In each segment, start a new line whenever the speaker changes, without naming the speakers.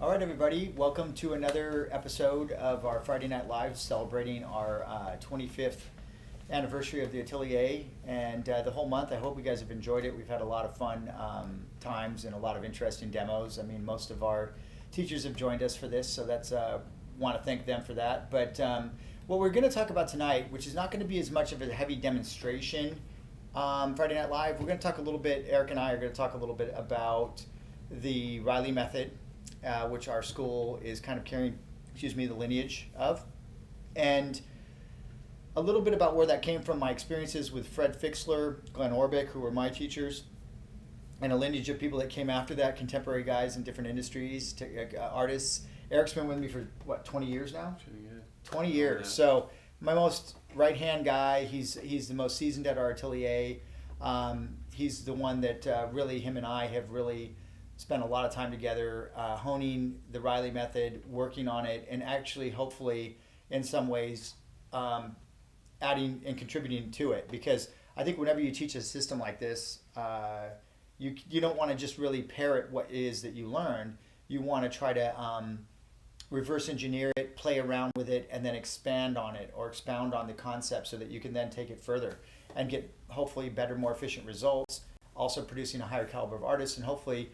All right, everybody, welcome to another episode of our Friday Night Live celebrating our 25th anniversary of the Atelier. And the whole month, I hope you guys have enjoyed it. We've had a lot of fun times and a lot of interesting demos. I mean, most of our teachers have joined us for this, so that's want to thank them for that. But what we're going to talk about tonight, which is not going to be as much of a heavy demonstration Friday Night Live, we're going to talk a little bit, Erik and I are going to talk a little bit about the Reilly Method, which our school is kind of carrying, the lineage of, and a little bit about where that came from, my experiences with Fred Fixler, Glenn Orbick, who were my teachers, and a lineage of people that came after that, contemporary guys in different industries, artists. Erik's been with me for, 20 years now? 20 years. Yeah. So my most right-hand guy, he's the most seasoned at our atelier. He's the one that really, him and I have really spent a lot of time together honing the Reilly Method, working on it, and actually, hopefully, in some ways, adding and contributing to it. Because I think whenever you teach a system like this, you don't want to just really parrot what it is that you learn. You want to try to reverse engineer it, play around with it, and then expand on it or expound on the concept so that you can then take it further and get hopefully better, more efficient results, also producing a higher caliber of artists, and hopefully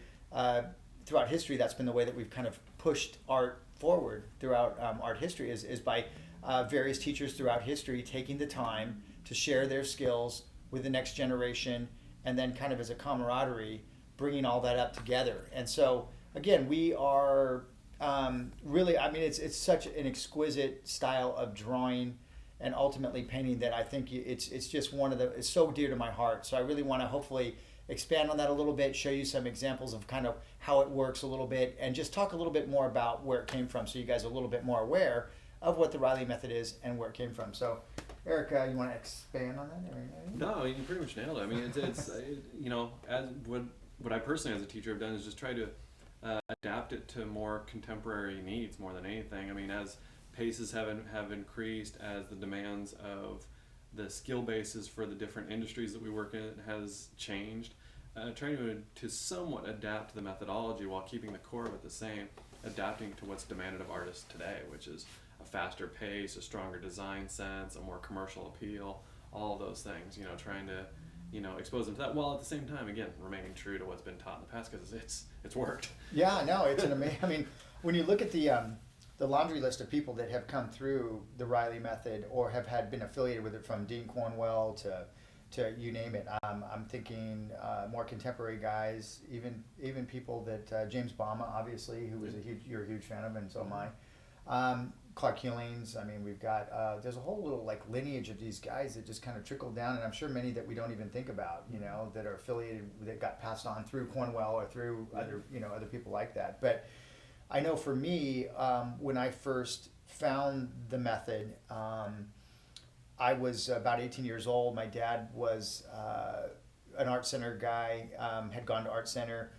throughout history, that's been the way that we've kind of pushed art forward throughout art history is by various teachers throughout history taking the time to share their skills with the next generation, and then kind of as a camaraderie, bringing all that up together. And so, again, we are really, I mean, it's such an exquisite style of drawing and ultimately painting that I think it's just it's so dear to my heart. So I really want to hopefully expand on that a little bit, show you some examples of kind of how it works a little bit, and just talk a little bit more about where it came from so you guys are a little bit more aware of what the Reilly Method is and where it came from. So, Erik, you want to expand on that?
No, you pretty much nailed it. I mean, it's as what I personally as a teacher have done is just try to adapt it to more contemporary needs more than anything. I mean, as paces have increased, as the demands of the skill bases for the different industries that we work in has changed, trying to somewhat adapt the methodology while keeping the core of it the same, adapting to what's demanded of artists today, which is a faster pace, a stronger design sense, a more commercial appeal, all of those things, trying to expose them to that, while at the same time, again, remaining true to what's been taught in the past, because it's worked.
Yeah, no, it's an amazing, I mean, when you look at the laundry list of people that have come through the Reilly Method or have been affiliated with it, from Dean Cornwell to you name it. I'm thinking more contemporary guys, even people that James Bahama, obviously, who was you're a huge fan of, and so am I. Clark Healings. I mean, we've got there's a whole little lineage of these guys that just kind of trickled down, and I'm sure many that we don't even think about, that are affiliated, that got passed on through Cornwell or through other people like that. But I know for me, when I first found the method, I was about 18 years old. My dad was an art center guy, had gone to art center.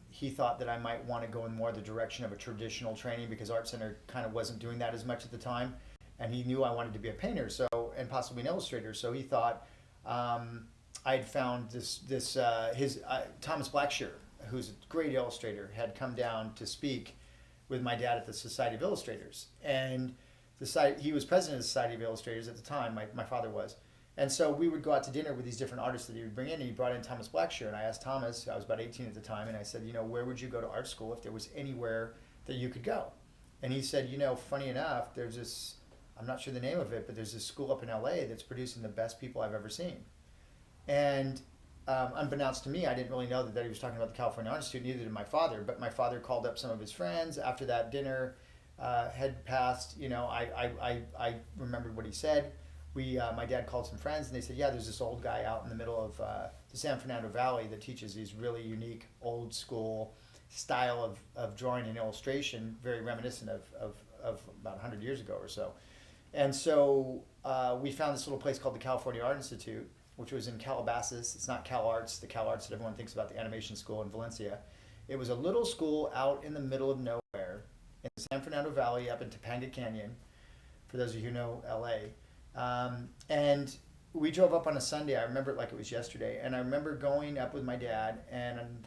He thought that I might want to go in more the direction of a traditional training, because art center kind of wasn't doing that as much at the time. And he knew I wanted to be a painter, and possibly an illustrator. So he thought I'd found his Thomas Blackshear, who's a great illustrator, had come down to speak with my dad at the Society of Illustrators. And he was president of the Society of Illustrators at the time, my father was. And so we would go out to dinner with these different artists that he would bring in, and he brought in Thomas Blackshear. And I asked Thomas, I was about 18 at the time, and I said, where would you go to art school if there was anywhere that you could go? And he said, funny enough, there's this, I'm not sure the name of it, but there's this school up in LA that's producing the best people I've ever seen. And unbeknownst to me, I didn't really know that he was talking about the California Art Institute, neither did my father. But my father called up some of his friends after that dinner had passed. I remembered what he said. My dad called some friends, and they said, yeah, there's this old guy out in the middle of the San Fernando Valley that teaches these really unique old school style of drawing and illustration, very reminiscent of about 100 years ago or so. And so we found this little place called the California Art Institute, which was in Calabasas. It's not CalArts, the CalArts that everyone thinks about, the animation school in Valencia. It was a little school out in the middle of nowhere in the San Fernando Valley up in Topanga Canyon, for those of you who know LA. And we drove up on a Sunday. I remember it like it was yesterday. And I remember going up with my dad, and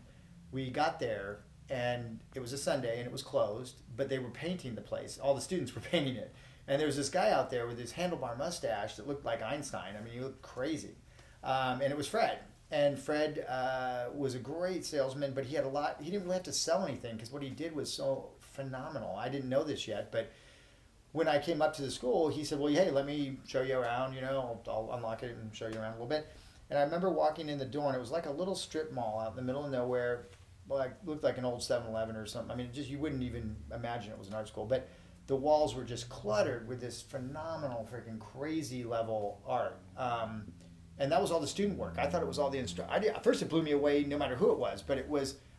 we got there, and it was a Sunday and it was closed, but they were painting the place. All the students were painting it. And there was this guy out there with his handlebar mustache that looked like Einstein. I mean, he looked crazy. And it was Fred. And Fred was a great salesman, but he didn't really have to sell anything because what he did was so phenomenal. I didn't know this yet, but when I came up to the school, he said, well, hey, let me show you around, I'll unlock it and show you around a little bit. And I remember walking in the door, and it was like a little strip mall out in the middle of nowhere, like looked like an old 7-Eleven or something. I mean, you wouldn't even imagine it was an art school, but the walls were just cluttered with this phenomenal, freaking crazy level art. And that was all the student work. I thought it was all the instructors. At first, it blew me away, no matter who it was. But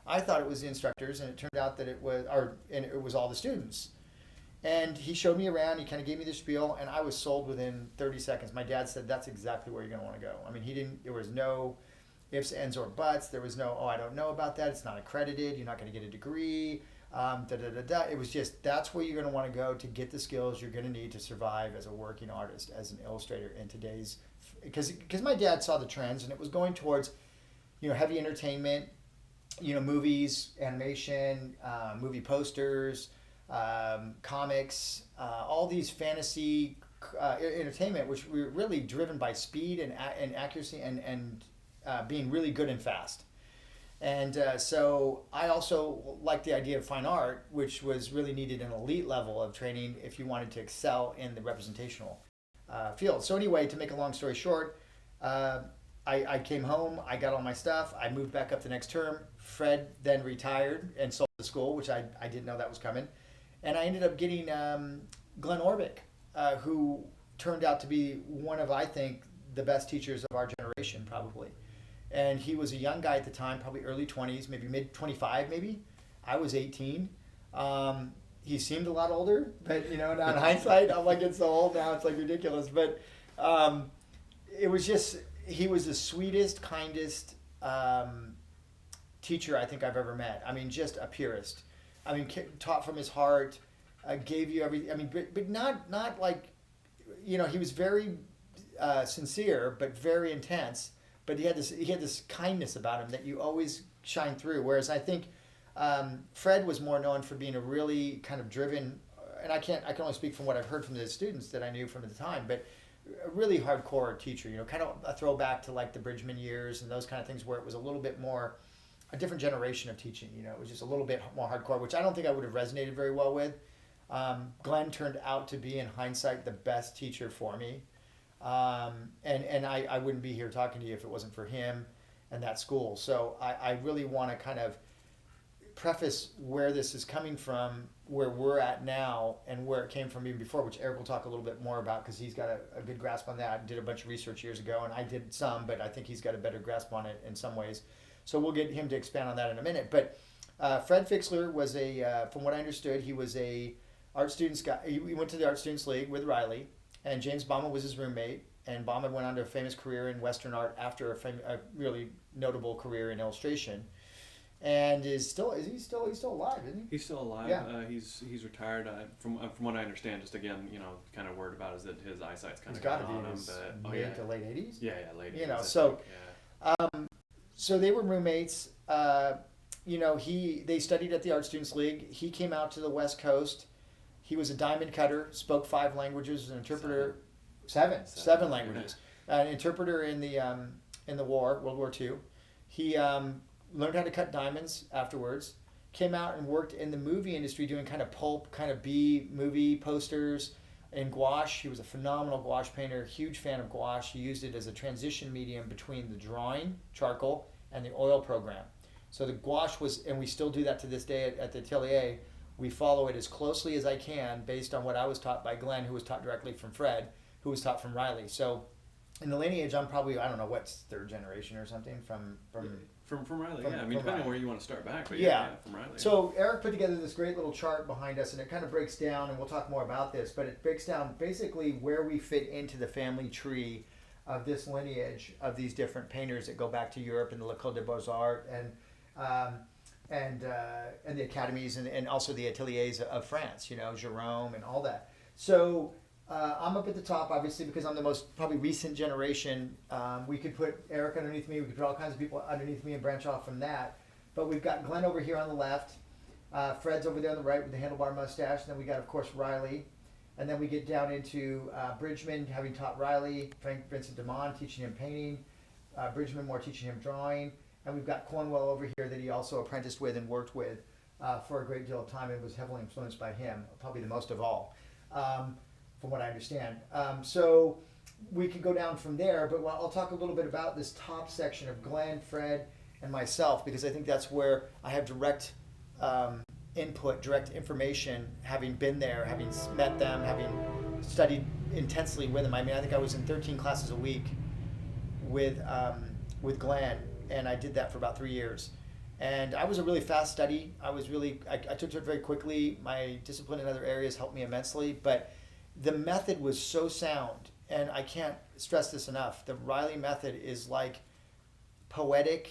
I thought it was the instructors, and it turned out that it was all the students. And he showed me around. He kind of gave me the spiel, and I was sold within 30 seconds. My dad said, "That's exactly where you're going to want to go." I mean, there was no ifs, ands, or buts. There was no, "Oh, I don't know about that. It's not accredited. You're not going to get a degree." It was just, that's where you're going to want to go to get the skills you're going to need to survive as a working artist, as an illustrator in today's. Because my dad saw the trends, and it was going towards, heavy entertainment, movies, animation, movie posters, comics, all these fantasy entertainment, which were really driven by speed and accuracy and being really good and fast. And so I also liked the idea of fine art, which was really needed an elite level of training if you wanted to excel in the representational field. So anyway, to make a long story short, I came home, I got all my stuff, I moved back up the next term. Fred then retired and sold the school, which I didn't know that was coming. And I ended up getting Glenn Orbick, who turned out to be one of, I think, the best teachers of our generation, probably. And he was a young guy at the time, probably early 20s, maybe mid-25 maybe. I was 18. He seemed a lot older, but now in hindsight, I'm like, it's so old now, it's like ridiculous. But it was just, he was the sweetest, kindest teacher I think I've ever met. I mean, just a purist. I mean, taught from his heart, gave you everything. I mean, but not like, he was very sincere, but very intense. But he had this kindness about him that you always shine through. Whereas I think Fred was more known for being a really kind of driven, and I can only speak from what I've heard from the students that I knew from the time, but a really hardcore teacher. Kind of a throwback to like the Bridgman years and those kind of things, where it was a little bit more a different generation of teaching. It was just a little bit more hardcore, which I don't think I would have resonated very well with. Glenn turned out to be, in hindsight, the best teacher for me. And I wouldn't be here talking to you if it wasn't for him and that school. So I really want to kind of preface where this is coming from, where we're at now, and where it came from even before, which Erik will talk a little bit more about because he's got a good grasp on that. Did a bunch of research years ago, and I did some, but I think he's got a better grasp on it in some ways. So we'll get him to expand on that in a minute. But Fred Fixler was from what I understood, he was a art students guy. He went to the Art Students League with Reilly, and James Bahama was his roommate. And Bahama went on to a famous career in Western art after a really notable career in illustration. And he's still alive, isn't he?
He's still alive.
Yeah.
He's retired. From what I understand, just again, kind of word about is that his eyesight's kind
He's
of
got to
gone
be
on
in
him.
his mid to late 80s.
Yeah, late 80s.
You know,
I
so
think, yeah.
So they were roommates. They studied at the Art Students League. He came out to the West Coast. He was a diamond cutter, spoke 5 languages, an interpreter. Seven languages. An interpreter in the war, World War II. He learned how to cut diamonds afterwards. Came out and worked in the movie industry doing kind of pulp, kind of B movie posters and gouache. He was a phenomenal gouache painter, huge fan of gouache. He used it as a transition medium between the drawing, charcoal, and the oil program. So the gouache was, and we still do that to this day at the Atelier, we follow it as closely as I can based on what I was taught by Glenn, who was taught directly from Fred, who was taught from Reilly. So in the lineage, I'm probably, I don't know, what's 3rd generation or something from
Reilly, yeah. I mean, depending on where you want to start back, but
yeah,
from Reilly.
So Erik put together this great little chart behind us, and it kind of breaks down, and we'll talk more about this, but it breaks down basically where we fit into the family tree of this lineage of these different painters that go back to Europe and the L'École des Beaux-Arts and the academies and also the ateliers of France, Jerome and all that. So I'm up at the top, obviously, because I'm the most probably recent generation. We could put Erik underneath me. We could put all kinds of people underneath me and branch off from that. But we've got Glenn over here on the left. Fred's over there on the right with the handlebar mustache. And then we got, of course, Reilly. And then we get down into Bridgman, having taught Reilly, Frank Vincent DeMond teaching him painting, Bridgman more teaching him drawing. And we've got Cornwell over here that he also apprenticed with and worked with for a great deal of time and was heavily influenced by him, probably the most of all, from what I understand. So we could go down from there, but I'll talk a little bit about this top section of Glenn, Fred, and myself, because I think that's where I have direct input, direct information, having been there, having met them, having studied intensely with them. I mean, I think I was in 13 classes a week with Glenn, and I did that for about 3 years. And I was a really fast study. I took to it very quickly. My discipline in other areas helped me immensely, but the method was so sound, and I can't stress this enough. The Reilly Method is like poetic,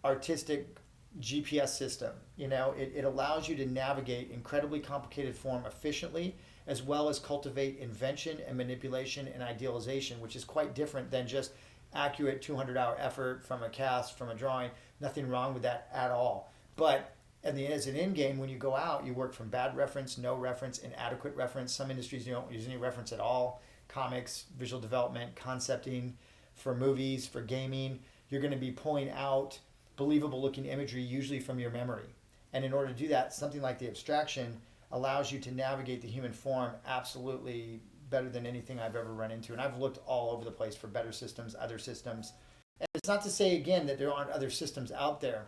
artistic GPS system. You know, it allows you to navigate incredibly complicated form efficiently, as well as cultivate invention and manipulation and idealization, which is quite different than just accurate 200-hour effort from a cast, from a drawing. Nothing wrong with that at all. But as an end game, when you go out, you work from bad reference, no reference, inadequate reference. Some industries you don't use any reference at all. Comics, visual development, concepting, for movies, for gaming. You're going to be pulling out believable looking imagery, usually from your memory. And in order to do that, something like the abstraction allows you to navigate the human form absolutely better than anything I've ever run into. And I've looked all over the place for better systems, other systems. And it's not to say, again, that there aren't other systems out there.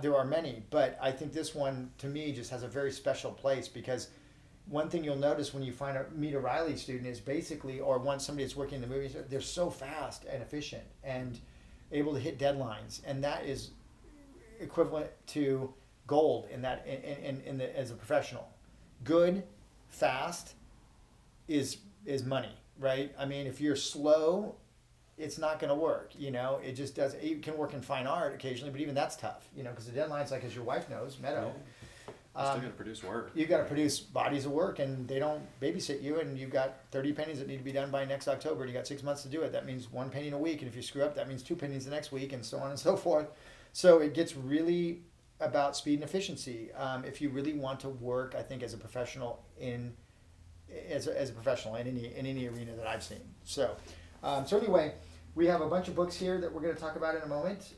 There are many, but I think this one, to me, just has a very special place, because one thing you'll notice when you meet a Reilly student is basically, or somebody that's working in the movies, they're so fast and efficient and able to hit deadlines, and that is equivalent to gold in that as a professional. Good, fast is money, right? I mean, if you're slow, it's not going to work. You know, it just does. You can work in fine art occasionally, but even that's tough. You know, because the deadlines, like as your wife knows, Meadow.
You still got to produce work.
You got to produce bodies of work, and they don't babysit you. And you've got 30 paintings that need to be done by next October, and you got 6 months to do it. That means 1 painting a week, and if you screw up, that means 2 paintings the next week, and so on and so forth. So it gets really about speed and efficiency. If you really want to work, I think, as a professional as a professional in any arena that I've seen. So anyway, we have a bunch of books here that we're going to talk about in a moment,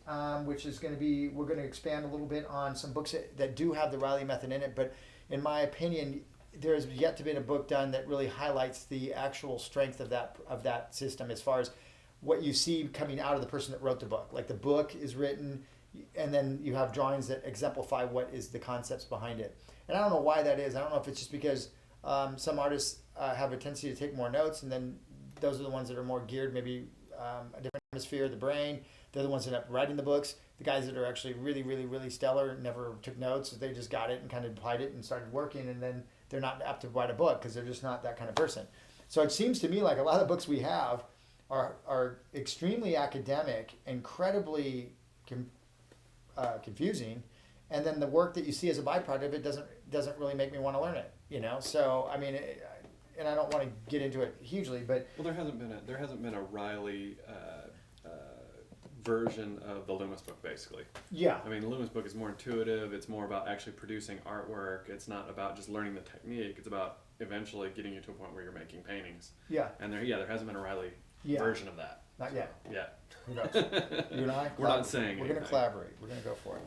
which is going to be, we're going to expand a little bit on some books that do have the Reilly Method in it. But in my opinion, there has yet to be a book done that really highlights the actual strength of that system, as far as what you see coming out of the person that wrote the book. Like, the book is written, and then you have drawings that exemplify what is the concepts behind it. And I don't know why that is. I don't know if it's just because some artists have a tendency to take more notes, and then those are the ones that are more geared, maybe a different hemisphere of the brain. They're the ones that end up writing the books. The guys that are actually really, really, really stellar never took notes. They just got it and kind of applied it and started working, and then they're not apt to write a book because they're just not that kind of person. So it seems to me like a lot of the books we have are extremely academic, incredibly confusing, and then the work that you see as a byproduct of it doesn't really make me want to learn it. You know, so I mean. And I don't want to get into it hugely, but
there hasn't been a Reilly version of the Loomis book, basically.
Yeah.
I mean, the Loomis book is more intuitive. It's more about actually producing artwork. It's not about just learning the technique. It's about eventually getting you to a point where you're making paintings.
Yeah.
And there hasn't been a Reilly version of that.
Not yet.
Yeah.
Who knows? You and I.
We're not saying.
We're going to collaborate. We're going to go for it.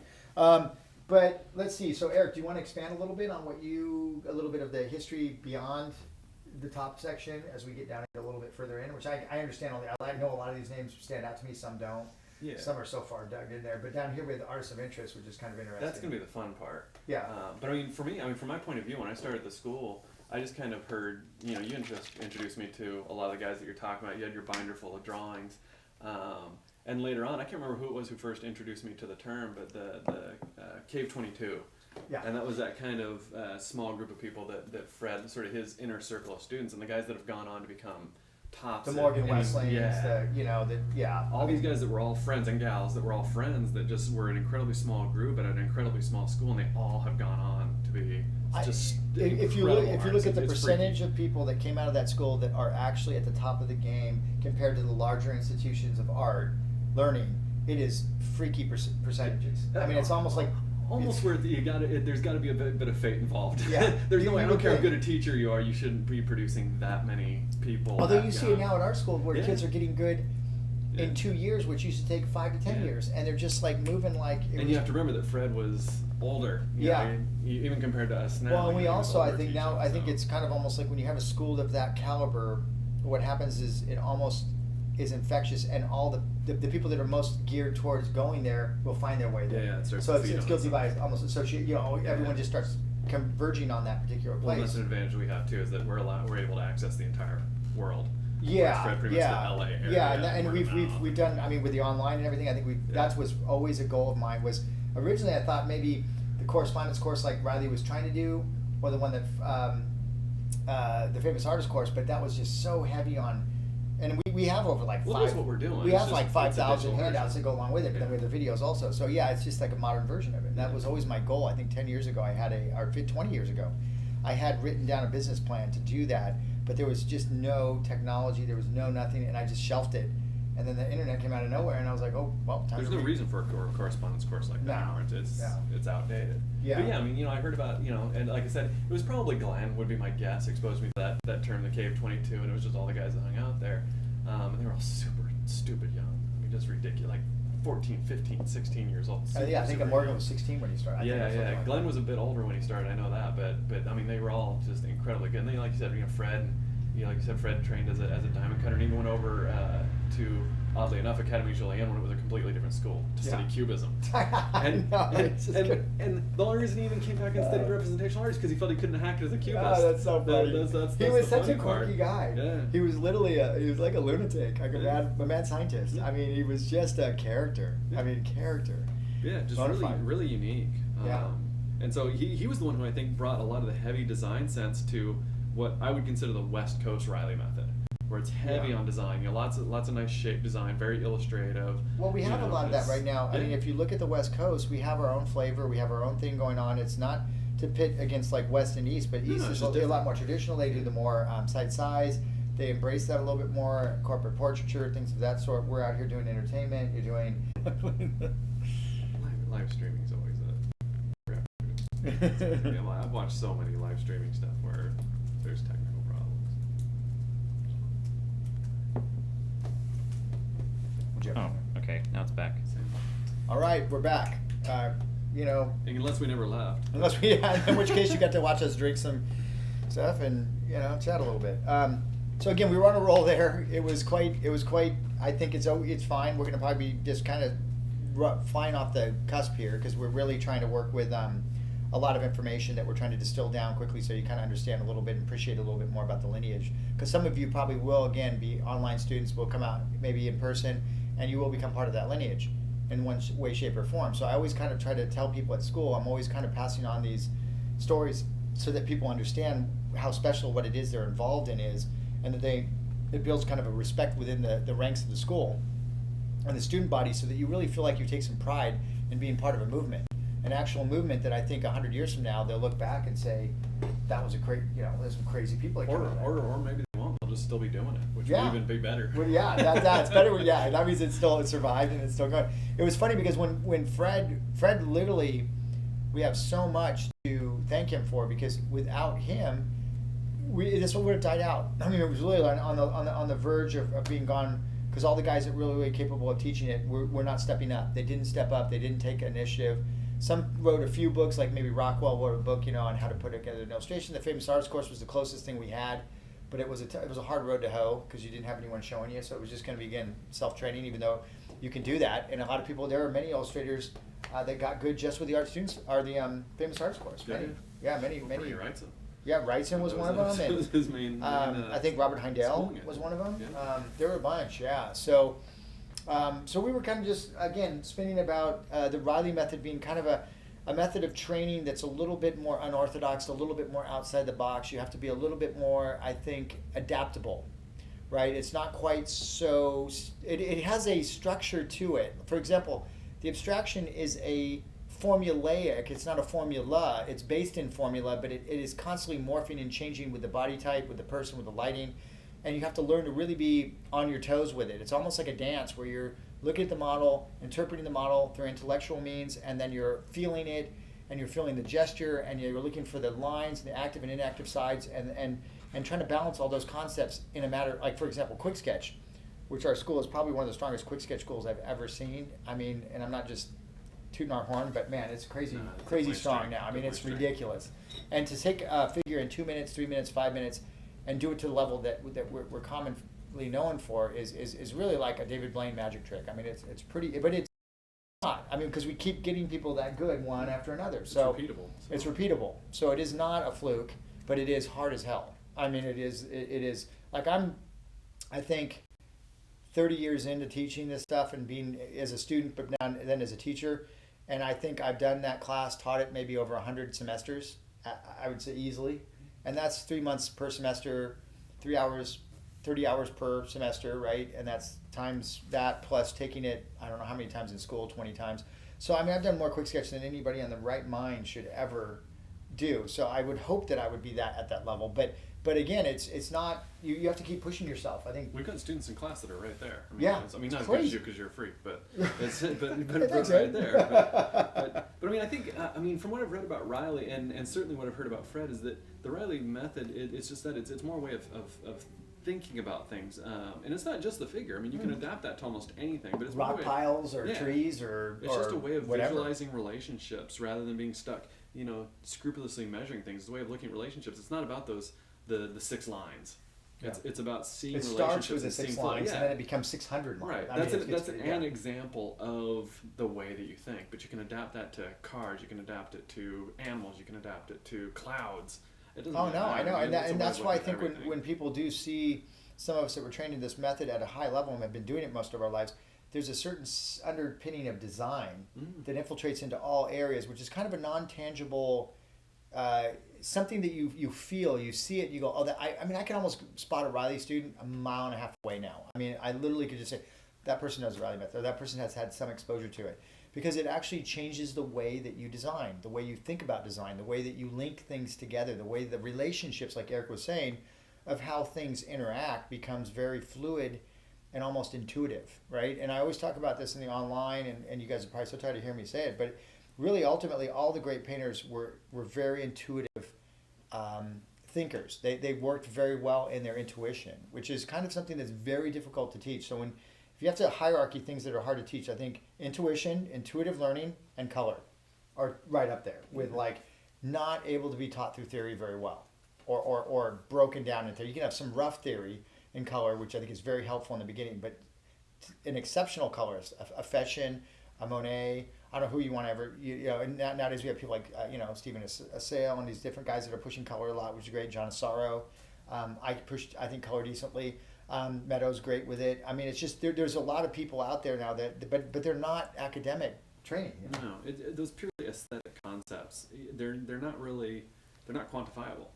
But let's see. So Erik, do you want to expand a little bit on a little bit of the history beyond the top section as we get down a little bit further in, which I understand. I know a lot of these names stand out to me, some don't.
Yeah.
Some are so far dug in there, but down here with artists of interest, which is kind of interesting.
That's going to be the fun part.
Yeah.
But I mean, from my point of view, when I started the school, I just kind of heard, you just introduced me to a lot of the guys that you're talking about. You had your binder full of drawings. And later on, I can't remember who it was who first introduced me to the term, but the Cave 22.
Yeah.
And that was that kind of small group of people that Fred, sort of his inner circle of students, and the guys that have gone on to become tops.
The Morgan Westlings,
all these guys that were all friends, and gals that were all friends, that just were an incredibly small group at an incredibly small school, and they all have gone on to be just
if you look at the percentage
freaky
of people that came out of that school that are actually at the top of the game compared to the larger institutions of art learning, it is freaky percentages. I mean, it's almost like
almost where there's got to be a bit of fate involved.
Yeah.
There's no way. I don't care how
Okay.
good a teacher you are. You shouldn't be producing that many people.
Although you see it now at our school where
Yeah.
kids are getting good
Yeah.
in 2 years, which used to take 5 to 10
Yeah.
years, and they're just like moving like.
And you have to remember that Fred was older.
Yeah.
Even compared to us now.
Well, and we
he was
also, I
older
think
teaching,
now, I think
so.
it's kind of almost like when you have a school of that caliber, what happens is it almost is infectious, and all the people that are most geared towards going there will find their way there.
Yeah, it starts
so
to
it's,
feed
it's
on
guilty
itself.
by almost associate. You know, everyone just starts converging on that particular
Well,
place.
that's an advantage we have too, is that we're able to access the entire world.
Yeah,
Fred pretty much
yeah,
the LA area.
yeah, and
word of mouth.
we've done. I mean, with the online and everything, I think that's was always a goal of mine. Was originally I thought maybe the correspondence course like Reilly was trying to do, or the one that the famous artist course, but that was just so heavy on. And we have over like
Well,
five.
that's what we're doing.
We
It's
have
just-
like
it's a
5,000
digital
handouts that
version.
go along with it, but then
Yeah.
we have the videos also. So yeah, it's just like a modern version of it. And that
Yeah.
was always my goal. I think 10 years ago I had 20 years ago, I had written down a business plan to do that, but there was just no technology, there was no nothing, and I just shelved it. And then the internet came out of nowhere, and I was like, oh well, time
There's
to
no
read.
reason for a correspondence course like that
No.
anymore. It's
No.
it's outdated.
Yeah.
But yeah, I mean, I heard about, and like I said, it was probably Glenn would be my guess, exposed me to that term, the Cave 22, and it was just all the guys that hung out there. And they were all super stupid young. I mean, just ridiculous, like 14, 15, 16 years old.
Yeah, I think
super
Morgan
young.
was 16 when he started. I think
Yeah,
or something
yeah.
like
Glenn
that.
was a bit older when he started. I know that, but I mean, they were all just incredibly good. And then, like you said, Fred, like you said, Fred trained as a diamond cutter, and even went over to, oddly enough, Academy Julienne when it was a completely different school to study
Yeah.
cubism.
I know, it's just good.
And the only reason he even came back and studied representational art is because he felt he couldn't hack it as a cubist.
Oh, that's so funny.
That's
He was
the
such a
funny
quirky
part.
guy.
Yeah.
He was literally he was like a lunatic, like a mad scientist.
Yeah.
I mean, he was just a character.
Yeah.
I mean, character.
Yeah, just
Bona
really,
fide.
really unique.
Yeah.
And so he was the one who I think brought a lot of the heavy design sense to what I would consider the West Coast Reilly method, where it's heavy
Yeah.
on design. Lots of nice shape design, very illustrative.
Well, we have a lot of that
it's-
right now. I
yeah.
mean, if you look at the West Coast, we have our own flavor. We have our own thing going on. It's not to pit against like West and East, but
No,
East
no,
is
it's
a
just
lot
different.
more traditional. They do the more side size. They embrace that a little bit more. Corporate portraiture, things of that sort. We're out here doing entertainment. You're doing.
Live streaming is always a. I've watched so many live streaming stuff where there's technical problems.
Oh, okay. Now it's back.
All right, we're back.
Unless we never left.
Unless we, in which case you got to watch us drink some stuff and chat a little bit. So again, we were on a roll there. It was quite. I think it's fine. We're gonna probably be just kind of flying off the cusp here because we're really trying to work with a lot of information that we're trying to distill down quickly so you kind of understand a little bit and appreciate a little bit more about the lineage. Because some of you probably will again be online students, will come out maybe in person, and you will become part of that lineage in one way, shape, or form. So I always kind of try to tell people at school, I'm always kind of passing on these stories so that people understand how special what it is they're involved in is, and that it builds kind of a respect within the ranks of the school and the student body, so that you really feel like you take some pride in being part of a movement, an actual movement that I think 100 years from now they'll look back and say, that was a great, there's some crazy people that came out of that.
Or maybe they won't. They'll just still be doing it, which
Yeah.
will even be better.
Well, yeah, that's better. Yeah, that means it survived and it's still going. It was funny because when Fred literally, we have so much to thank him for, because without him, this one would have died out. I mean, it was really on the verge of being gone, because all the guys that really capable of teaching it were not stepping up. They didn't step up. They didn't take initiative. Some wrote a few books, like maybe Rockwell wrote a book, on how to put together an illustration. The famous arts course was the closest thing we had, but it was a hard road to hoe because you didn't have anyone showing you. So it was just going to be, again, self-training, even though you can do that. And a lot of people, there are many illustrators that got good just with the art students, or the famous arts course. Many.
Bernie Wrightson.
Yeah, Wrightson was one of them.
That was
And,
his main.
I think Robert Heindel
schooling it.
was one of them.
Yeah.
There were a bunch, yeah. So we were kind of just, again, spinning about the Reilly method being kind of a method of training that's a little bit more unorthodox, a little bit more outside the box. You have to be a little bit more, I think, adaptable, right? It's not quite so, it has a structure to it. For example, the abstraction is a formulaic, it's not a formula, it's based in formula, but it is constantly morphing and changing with the body type, with the person, with the lighting, and you have to learn to really be on your toes with it. It's almost like a dance where you're looking at the model, interpreting the model through intellectual means, and then you're feeling it, and you're feeling the gesture, and you're looking for the lines, the active and inactive sides, and trying to balance all those concepts in a matter, like for example, quick sketch, which our school is probably one of the strongest quick sketch schools I've ever seen. I mean, and I'm not just tooting our horn, but man, it's crazy, crazy strong now. I mean, it's ridiculous. And to take a figure in 2 minutes, 3 minutes, 5 minutes, and do it to the level that we're commonly known for is really like a David Blaine magic trick. I mean, it's pretty, but it's not. I mean, because we keep getting people that good one after another. So
it's repeatable.
It's repeatable. So it is not a fluke, but it is hard as hell. I mean, it is like I think 30 years into teaching this stuff and being as a student, but now and then as a teacher, and I think I've done that class, taught it maybe over 100 semesters, I would say easily, and that's 3 months per semester, 3 hours, 30 hours per semester, right? And that's times that plus taking it, I don't know how many times in school, 20 times. So I mean, I've done more quick sketch than anybody on the right mind should ever do. So I would hope that I would be that at that level, but again, it's not. You have to keep pushing yourself. I think
we've got students in class that are right there. I mean,
yeah,
I mean, not as
crazy.
good as you because you're a freak, but it's but
Thanks,
right
Ed.
there. But I mean, I think I mean, from what I've read about Reilly and certainly what I've heard about Fred is that the Reilly method. It's just that it's more a way of thinking about things, and it's not just the figure. I mean, you can adapt that to almost anything, but it's
rock
more a way,
piles or trees or
it's just a way of
whatever.
visualizing relationships rather than being stuck, scrupulously measuring things. It's a way of looking at relationships. It's not about the 6 lines. It's about seeing
it
relationships.
starts with the 6 lines and then it becomes 600 lines.
Right.
I
That's
mean,
an example of the way that you think, but you can adapt that to cars. You can adapt it to animals. You can adapt it to clouds. It doesn't
Oh no, I know, and that's why I think
everything.
when people do see some of us that were trained in this method at a high level and have been doing it most of our lives, there's a certain underpinning of design that infiltrates into all areas, which is kind of a non-tangible, something that you feel, you see it, you go, oh, I mean, I can almost spot a Reilly student a mile and a half away now. I mean, I literally could just say, that person knows the Reilly method, or that person has had some exposure to it. Because it actually changes the way that you design, the way you think about design, the way that you link things together, the way the relationships, like Erik was saying, of how things interact becomes very fluid and almost intuitive, right? And I always talk about this in the online, and you guys are probably so tired of hearing me say it, but really ultimately all the great painters were very intuitive thinkers. They worked very well in their intuition, which is kind of something that's very difficult to teach. So if you have to hierarchy things that are hard to teach, I think intuition, intuitive learning, and color are right up there with like not able to be taught through theory very well or broken down in theory. You can have some rough theory in color, which I think is very helpful in the beginning, but an exceptional colorist, a Feshin, a Monet, I don't know who you want to ever, and nowadays we have people like, Stephen Assail and these different guys that are pushing color a lot, which is great. John Asaro, I think, color decently. Meadows great with it. I mean, it's just there's a lot of people out there now but they're not academic training.
No, those purely aesthetic concepts. They're not quantifiable.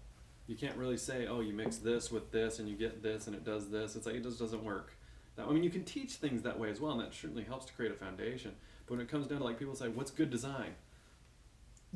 You can't really say, oh, you mix this with this and you get this and it does this. It's like it just doesn't work. I mean, you can teach things that way as well, and that certainly helps to create a foundation. But when it comes down to like people say, what's good design?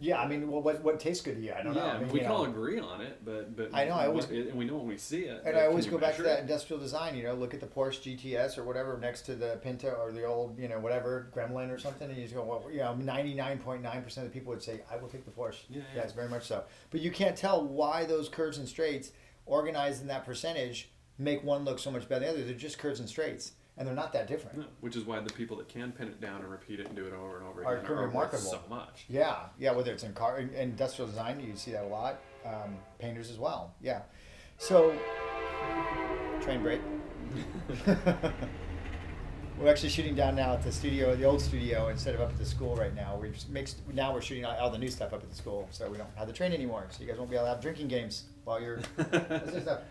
Yeah, I mean, well, what tastes good to you? I don't know. I mean,
we can all agree on it, but
I know.
and we know when we see it.
And I always go back to that industrial design. Look at the Porsche GTS or whatever next to the Pinto or the old, whatever Gremlin or something, and you just go, well, 99.9% of the people would say, I will take the Porsche. Yeah, it's very much so. But you can't tell why those curves and straights, organized in that percentage, make one look so much better than the other. They're just curves and straights. And they're not that different.
No, which is why the people that can pin it down and repeat it and do it over and over
are
again are
remarkable.
worth so much.
Yeah, whether it's in industrial design, you see that a lot. Painters as well. Yeah. So, train break. We're actually shooting down now at the studio, the old studio, instead of up at the school right now. Now we're shooting all the new stuff up at the school, so we don't have the train anymore. So you guys won't be able to have drinking games while you're this stuff.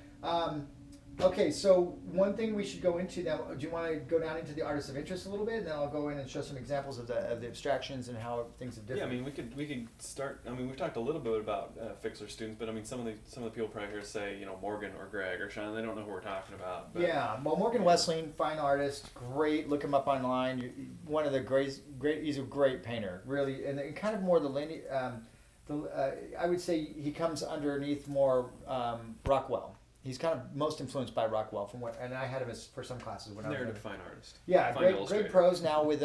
Okay, so one thing we should go into now, do you want to go down into the artists of interest a little bit, and then I'll go in and show some examples of the abstractions and how things have different.
Yeah, I mean, we could start. I mean, we've talked a little bit about Fixer students, but I mean, some of the people probably here say, Morgan or Greg or Sean, they don't know who we're talking about. But.
Yeah, well, Morgan Wessling, fine artist, great. Look him up online. One of the great. He's a great painter, really, and kind of more the lineage. I would say he comes underneath more Rockwell. He's kind of most influenced by Rockwell and I had him for some classes when I was
Narrative fine artist.
Yeah,
Fine
great
illustrator.
pros now with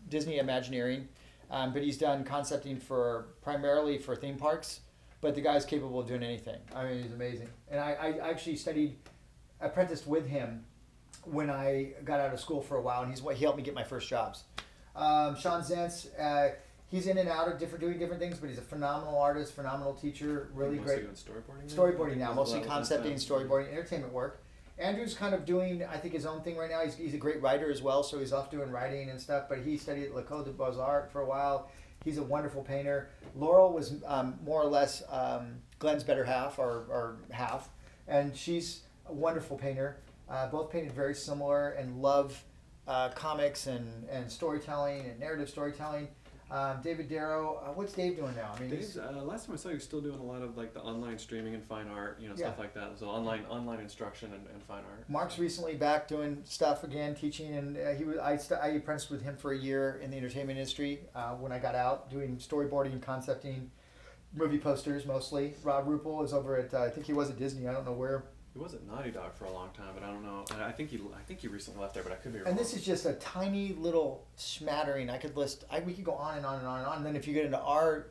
Disney Imagineering, but he's done concepting primarily for theme parks. But the guy's capable of doing anything. I mean, he's amazing. And I actually apprenticed with him when I got out of school for a while, and he helped me get my first jobs. Sean Zentz, he's in and out of doing different things, but he's a phenomenal artist, phenomenal teacher, really
Mostly
great.
doing storyboarding.
Storyboarding now,
Is
mostly
that what that's
concepting,
at?
storyboarding, entertainment work. Andrew's kind of doing, I think, his own thing right now. He's a great writer as well, so he's off doing writing and stuff. But he studied at l'École des Beaux-Arts for a while. He's a wonderful painter. Laurel was more or less Glenn's better half or half, and she's a wonderful painter. Both painted very similar and love comics and storytelling and narrative storytelling. David Darrow, what's Dave doing now? I mean,
Dave's, last time I saw you, was still doing a lot of like the online streaming and fine art,
Yeah.
stuff like that. So online instruction and fine art.
Mark's recently back doing stuff again, teaching, and I apprenticed with him for a year in the entertainment industry when I got out, doing storyboarding, concepting, movie posters mostly. Rob Rupel is over at I think he was at Disney. I don't know where.
He was at Naughty Dog for a long time, but I don't know. And I think he recently left there, but I could be wrong.
And this is just a tiny little smattering. I could list. We could go on and on and on and on. And then if you get into our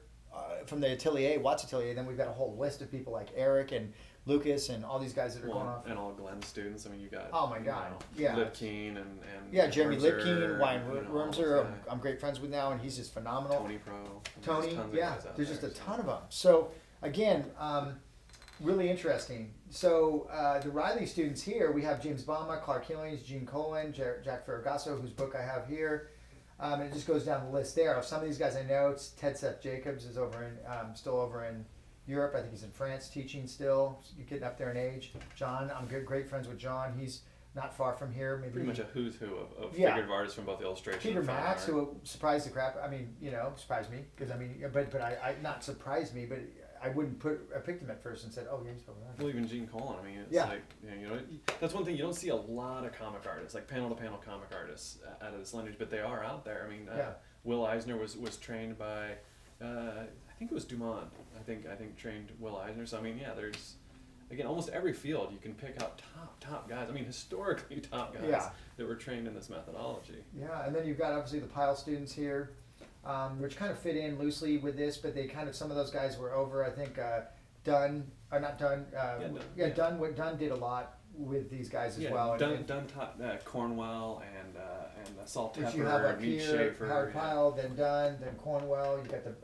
from the Atelier, Watts Atelier, then we've got a whole list of people like Erik and Lucas and all these guys that are going off.
And all Glenn's students. I mean, you got.
Oh my God, yeah.
Lipkeen and
Yeah, Jeremy
Wormser,
Lipkeen, Wayne
all those
Wormser,
guys.
I'm great friends with now, and he's just phenomenal.
Tony Pro.
Tony,
There's tons of
yeah,
guys out
there's
there,
just a
so.
ton of them. So again, really interesting. So the Reilly students here, we have James Bahama, Clark Hillings, Gene Cohen, Jack Ferragasso, whose book I have here. And it just goes down the list there. Some of these guys I know. It's Ted Seth Jacobs is still over in Europe. I think he's in France teaching still. You're getting up there in age. John, I'm great friends with John. He's not far from here. Maybe
Pretty much a who's who of
Yeah.
figurative artists from both illustration
Peter
and fine
Max,
art.
who surprised the crap. I mean, surprised me because but I not surprised me, but I picked him at first and said, oh, yeah, he's probably right.
Well, even Gene Colan. I mean, it's
Yeah.
like that's one thing you don't see a lot of comic artists, like panel to panel comic artists out of this lineage, but they are out there. I mean,
Yeah.
Will Eisner was trained by, I think it was Dumont. I think trained Will Eisner. So I mean, yeah, there's again almost every field you can pick out top guys. I mean, historically top guys
Yeah.
that were trained in this methodology.
Yeah, and then you've got obviously the Pyle students here, which kind of fit in loosely with this, but some of those guys were over. I think Dunn, or not Dunn, Dunn did a lot with these guys as well.
Dunn taught Cornwell and Salt
Which you have
Tepper
up
and Mead
here,
Schaefer.
Howard
yeah.
Pyle, then Dunn, then Cornwell. You got the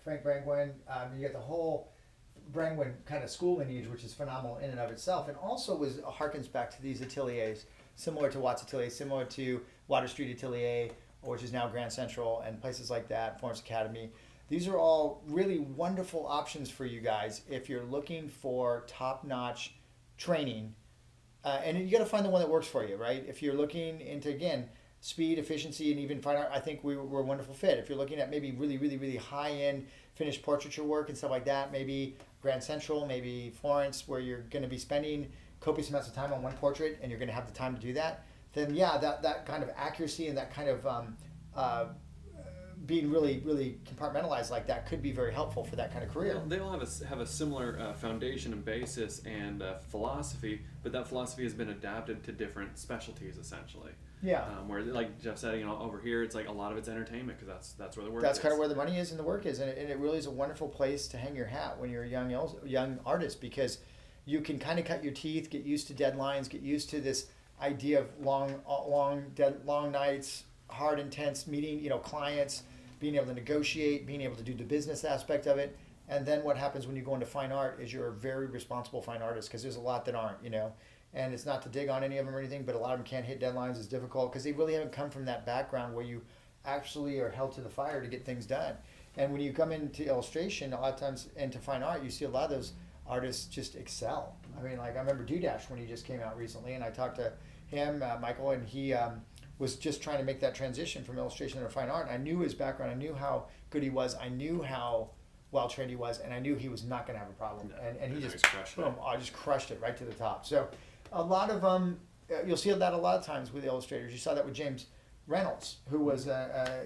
Frank Brangwyn. You got the whole Brangwyn kind of school lineage, which is phenomenal in and of itself, and also harkens back to these ateliers, similar to Watts Atelier, similar to Water Street Atelier, which is now Grand Central, and places like that, Florence Academy. These are all really wonderful options for you guys if you're looking for top-notch training. And you got to find the one that works for you, right? If you're looking into, again, speed, efficiency, and even fine art, I think we're a wonderful fit. If you're looking at maybe really, really, really high-end finished portraiture work and stuff like that, maybe Grand Central, maybe Florence, where you're going to be spending copious amounts of time on one portrait and you're going to have the time to do that, then yeah, that kind of accuracy and that kind of being really, really compartmentalized like that could be very helpful for that kind of career.
They all have a similar foundation and basis and philosophy, but that philosophy has been adapted to different specialties essentially.
Yeah.
Where, like Jeff said, over here it's like a lot of it's entertainment because that's where the work.
That's
is.
kind of where the money is and the work is, and it really is a wonderful place to hang your hat when you're a young artist, because you can kind of cut your teeth, get used to deadlines, get used to this idea of long nights, hard, intense meeting, clients, being able to negotiate, being able to do the business aspect of it. And then what happens when you go into fine art is you're a very responsible fine artist, because there's a lot that aren't, and it's not to dig on any of them or anything, but a lot of them can't hit deadlines. It's difficult because they really haven't come from that background where you actually are held to the fire to get things done. And when you come into illustration, a lot of times, into fine art, you see a lot of those artists just excel. I mean, like I remember Dudash when he just came out recently, and I talked to him, Michael, and he was just trying to make that transition from illustration to fine art. And I knew his background. I knew how good he was. I knew how well trained he was, and I knew he was not going to have a problem. And he just
crushed it.
just crushed it right to the top. So a lot of you'll see that a lot of times with illustrators. You saw that with James Reynolds, who was a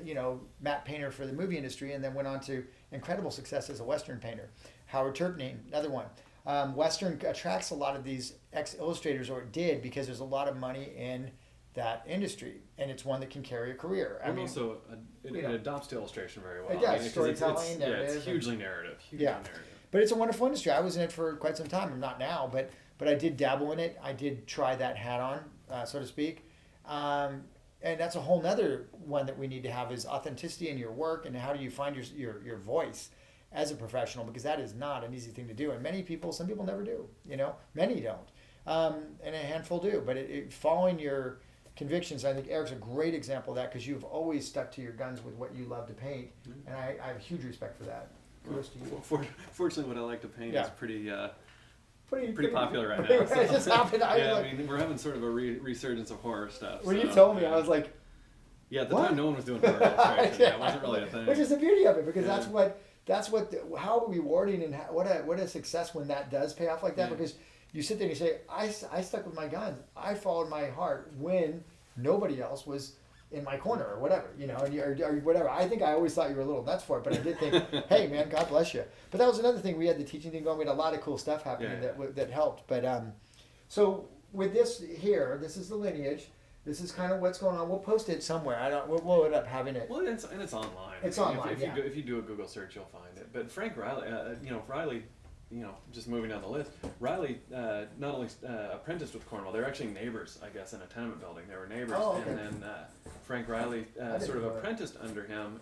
matte painter for the movie industry, and then went on to incredible success as a Western painter. Howard Turpney, another one. Western attracts a lot of these ex-illustrators, or it did, because there's a lot of money in that industry, and it's one that can carry a career. I
And
mean,
also, it adopts to illustration very well.
It does,
I mean, 'cause
storytelling,
yeah,
narrative,
it's hugely narrative.
Yeah.
Narrative.
but it's a wonderful industry. I was in it for quite some time. I'm not now, but I did dabble in it. I did try that hat on, so to speak. And that's a whole nother one that we need to have, is authenticity in your work, and how do you find your voice as a professional, because that is not an easy thing to do. And some people never do, many don't. And a handful do, but following your convictions, I think Eric's a great example of that, because you've always stuck to your guns with what you love to paint.
Mm-hmm.
And I have huge respect for that. Kudos to you.
Fortunately, what I like to paint
Yeah.
is pretty popular right now.
It just happened.
I mean, we're having sort of a resurgence of horror stuff.
When
so,
you told me, I was like,
yeah, at the
what?
time, no one was doing horror illustration. Yeah, it wasn't really a thing.
Which is the beauty of it, because
Yeah.
how rewarding and what a success when that does pay off like that.
Yeah.
Because you sit there and you say, I stuck with my guns. I followed my heart when nobody else was in my corner, or whatever, or whatever. I think I always thought you were a little nuts for it, but I did think, hey man, God bless you. But that was another thing. We had the teaching thing going. We had a lot of cool stuff happening that helped. But so with this here, this is the Lineage. This is kind of what's going on. We'll post it somewhere. We'll end up having it.
Well, it's online.
It's
I mean,
online,
if you do a Google search, you'll find it. But Frank Reilly, Reilly, just moving down the list, Reilly not only apprenticed with Cornwell, they were actually neighbors, I guess, in a tenement building. They were neighbors,
Oh, okay.
and then Frank Reilly sort of apprenticed under him.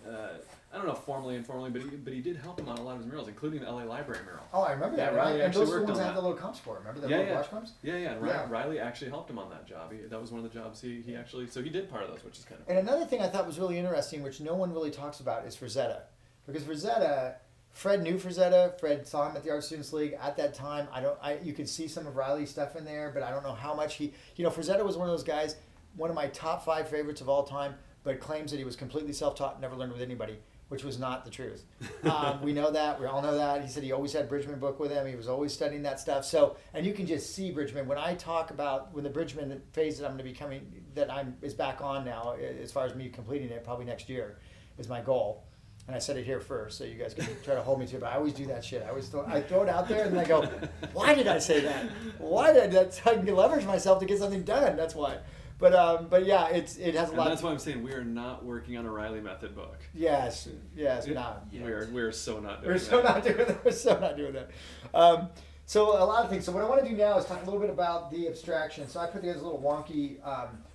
I don't know formally, informally, but he did help him on a lot of his murals, including the LA Library mural.
Oh, I remember that.
Yeah,
Right?
Reilly
And
actually
those are the
worked
ones
on
I had
that.
the little comps for. Remember the
Yeah,
little
yeah.
brush comps?
Yeah.
Yeah.
Reilly actually helped him on that job. That was one of the jobs he actually. So he did part of those, which is kind of.
And another thing I thought was really interesting, which no one really talks about, is Frazetta. Because Frazetta, Fred knew Frazetta. Fred saw him at the Art Students League at that time. You could see some of Reilly's stuff in there, but I don't know how much Frazetta was one of those guys, one of my top 5 favorites of all time, but claims that he was completely self-taught, never learned with anybody, which was not the truth. We know that. We all know that. He said he always had Bridgman book with him. He was always studying that stuff. So, and you can just see Bridgman. When I talk about when the Bridgman phase that I'm going to be coming, is back on now, as far as me completing it, probably next year, is my goal. And I said it here first, so you guys can try to hold me to it. But I always do that shit. I throw it out there, and then I go, "Why did I say that? Why did I can leverage myself to get something done? That's why." But yeah, it has a lot.
And that's why I'm saying we are not working on a Reilly Method book.
Yes, not.
We're so not doing
We're
that.
so not doing that. We're so not doing that. So a lot of things. So what I want to do now is talk a little bit about the abstraction. So I put together a little wonky.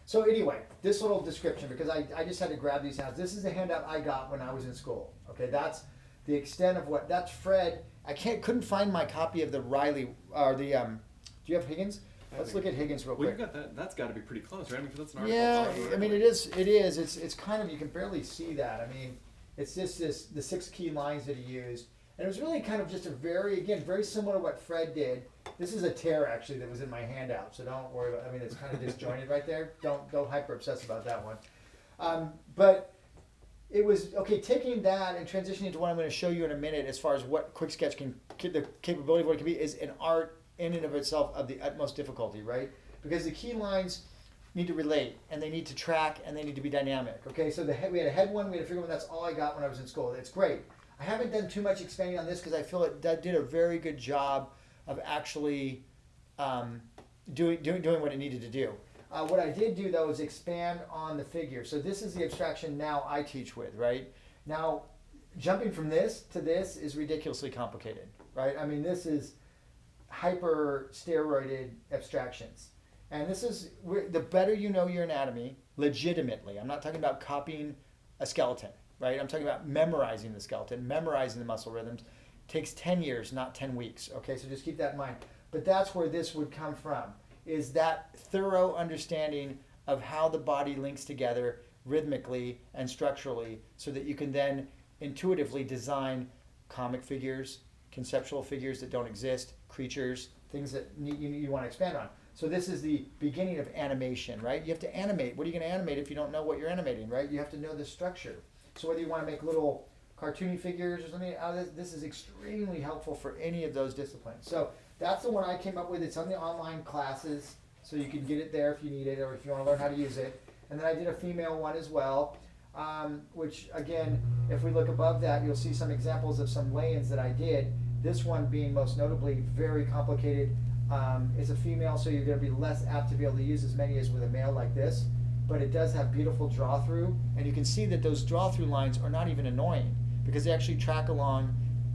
So anyway, this little description, because I just had to grab these hands. This is a handout I got when I was in school. Okay, that's the extent of that's Fred. I couldn't find my copy of the Reilly or the. Do you have Higgins? Let's look at Higgins real
Well,
quick.
you've got that. That's got to be pretty close, right? I mean, 'cause that's an article.
Yeah, I mean it is. It's kind of, you can barely see that. I mean, it's just the 6 key lines that he used, and it was really kind of just very similar to what Fred did. This is a tear actually that was in my handout, so don't worry about. I mean, it's kind of disjointed right there. Don't hyper obsess about that one. But it was okay taking that and transitioning to what I'm going to show you in a minute, as far as what Quick Sketch the capability of what it can be, is an art in and of itself of the utmost difficulty, right? Because the key lines need to relate, and they need to track, and they need to be dynamic. Okay, so we had a head one, we had a figure one. That's all I got when I was in school. It's great. I haven't done too much expanding on this because I feel that did a very good job of actually doing what it needed to do. What I did do though is expand on the figure. So this is the abstraction now I teach with, right? Now, jumping from this to this is ridiculously complicated, right? I mean, this is hyper steroided abstractions. And this is, the better you know your anatomy, legitimately, I'm not talking about copying a skeleton, right? I'm talking about memorizing the skeleton, memorizing the muscle rhythms. Takes 10 years, not 10 weeks, okay? So just keep that in mind. But that's where this would come from, is that thorough understanding of how the body links together rhythmically and structurally, so that you can then intuitively design comic figures, conceptual figures that don't exist, creatures, things that you want to expand on. So this is the beginning of animation, right? You have to animate. What are you going to animate if you don't know what you're animating, right? You have to know the structure. So whether you want to make little cartoony figures or something out of this is extremely helpful for any of those disciplines. So that's the one I came up with. It's on the online classes, so you can get it there if you need it or if you want to learn how to use it. And then I did a female one as well, which again, if we look above that, you'll see some examples of some lay-ins that I did. This one being most notably very complicated. It's a female, so you're going to be less apt to be able to use as many as with a male like this. But it does have beautiful draw through, and you can see that those draw through lines are not even annoying because they actually track along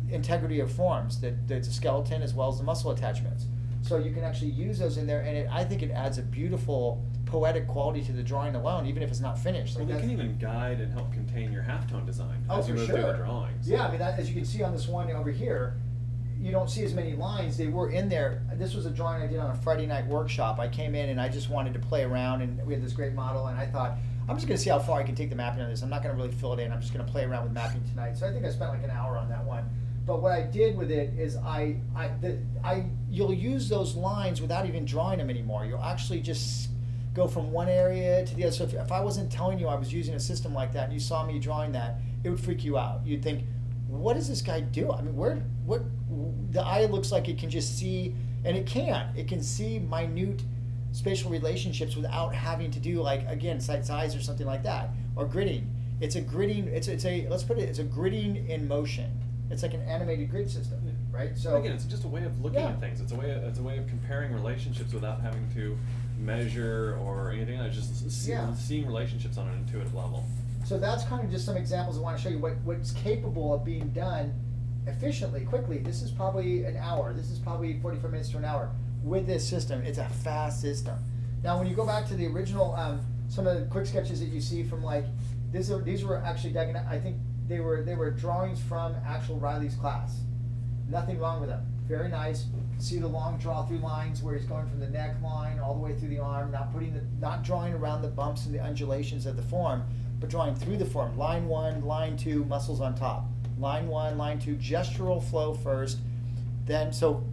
integrity of forms, the skeleton as well as the muscle attachments. So you can actually use those in there, and I think it adds a beautiful poetic quality to the drawing alone, even if it's not finished.
Well, they can even guide and help contain your halftone design as you
for
move
sure.
through the drawings.
Yeah, I mean, as you can see on this one over here, you don't see as many lines. They were in there. This was a drawing I did on a Friday night workshop. I came in and I just wanted to play around, and we had this great model, and I thought, I'm just going to see how far I can take the mapping on this. I'm not going to really fill it in. I'm just going to play around with mapping tonight. So I think I spent like an hour on that one. But what I did with it is you'll use those lines without even drawing them anymore. You'll actually just go from one area to the other. So if I wasn't telling you I was using a system like that and you saw me drawing that, it would freak you out. You'd think, what does this guy do? I mean, what the eye looks like it can just see, and it can see minute spatial relationships without having to do, like, again, size or something like that, or gridding. It's a gridding, it's a gridding in motion. It's like an animated grid system, right? So
again, it's just a way of looking
Yeah.
at things. It's a way of comparing relationships without having to measure or anything. It's just seeing relationships on an intuitive level.
So that's kind of just some examples I want to show you what's capable of being done efficiently, quickly. This is probably an hour. This is probably 45 minutes to an hour with this system. It's a fast system. Now, when you go back to the original, some of the quick sketches that you see from like, these were actually dug in, I think they were drawings from actual Reilly's class. Nothing wrong with them. Very nice. See the long draw through lines where he's going from the neck line all the way through the arm, not drawing around the bumps and the undulations of the form, but drawing through the form. Line 1, line 2, muscles on top. Line 1, line 2, gestural flow first. Then, so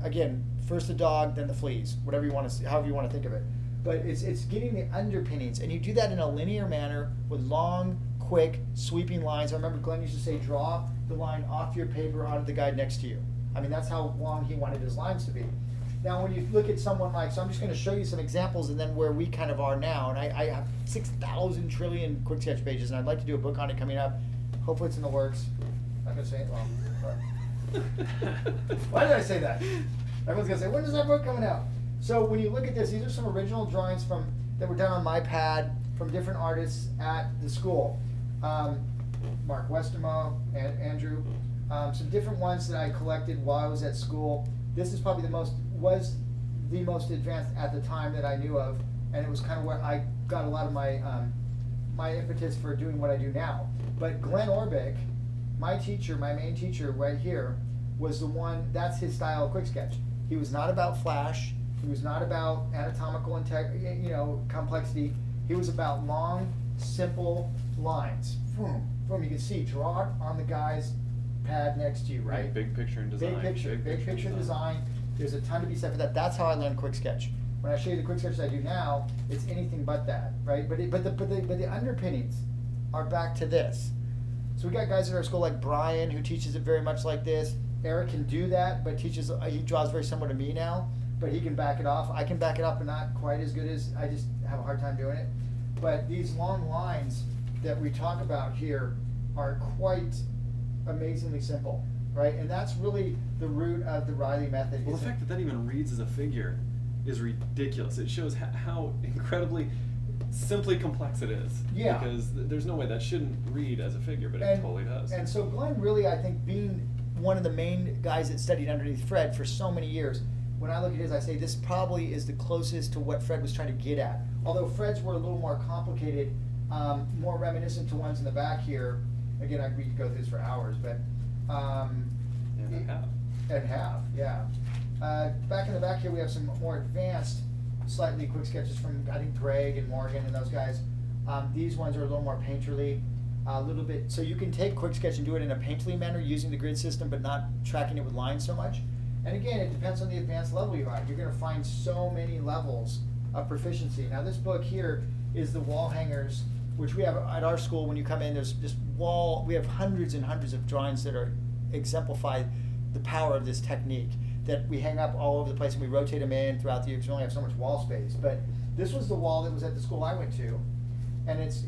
again, first the dog, then the fleas, whatever you want to, however you want to think of it. But it's getting the underpinnings, and you do that in a linear manner with long, quick, sweeping lines. I remember Glenn used to say, draw the line off your paper onto the guy next to you. I mean, that's how long he wanted his lines to be. Now, when you look at someone like, so I'm just going to show you some examples and then where we kind of are now. And I have 6,000 trillion quick sketch pages, and I'd like to do a book on it coming up. Hopefully it's in the works. I'm not going to say it wrong. Why did I say that? Everyone's going to say, when is that book coming out? So when you look at this, these are some original drawings that were done on my pad from different artists at the school. Mark Westermo and Andrew. Some different ones that I collected while I was at school. This is probably was the most advanced at the time that I knew of, and it was kind of where I got a lot of my my impetus for doing what I do now. But Glenn Orbick, my main teacher right here, was the one, that's his style of quick sketch. He was not about flash, he was not about anatomical complexity. He was about long, simple lines. Boom, boom, you can see, draw it on the guy's pad next to you, right?
Big picture and design.
Big picture and design. There's a ton to be said for that. That's how I learned quick sketch. When I show you the quick sketches I do now, it's anything but that, right? But the underpinnings are back to this. So we got guys at our school like Brian, who teaches it very much like this. Erik can do that, but he draws very similar to me now, but he can back it off. I can back it up, but not quite as good as, I just have a hard time doing it. But these long lines that we talk about here are quite amazingly simple, right? And that's really the root of the Reilly method.
Well, the fact that even reads as a figure is ridiculous. It shows how incredibly simply complex it is.
Yeah.
Because there's no way that shouldn't read as a figure, but it totally does.
And so Glenn really, I think, being one of the main guys that studied underneath Fred for so many years, when I look at his, I say this probably is the closest to what Fred was trying to get at. Although Fred's were a little more complicated, more reminiscent to ones in the back here. Again, we could go through this for hours, but and have, yeah. Back in the back here, we have some more advanced, slightly quick sketches from, I think, Greg and Morgan and those guys. These ones are a little more painterly, a little bit. So you can take quick sketch and do it in a painterly manner using the grid system, but not tracking it with lines so much. And again, it depends on the advanced level you're at. You're going to find so many levels of proficiency. Now, this book here is the wall hangers, which we have at our school. When you come in, there's this wall. We have hundreds and hundreds of drawings that are exemplify the power of this technique that we hang up all over the place, and we rotate them in throughout the year because we only have so much wall space. But this was the wall that was at the school I went to, and it's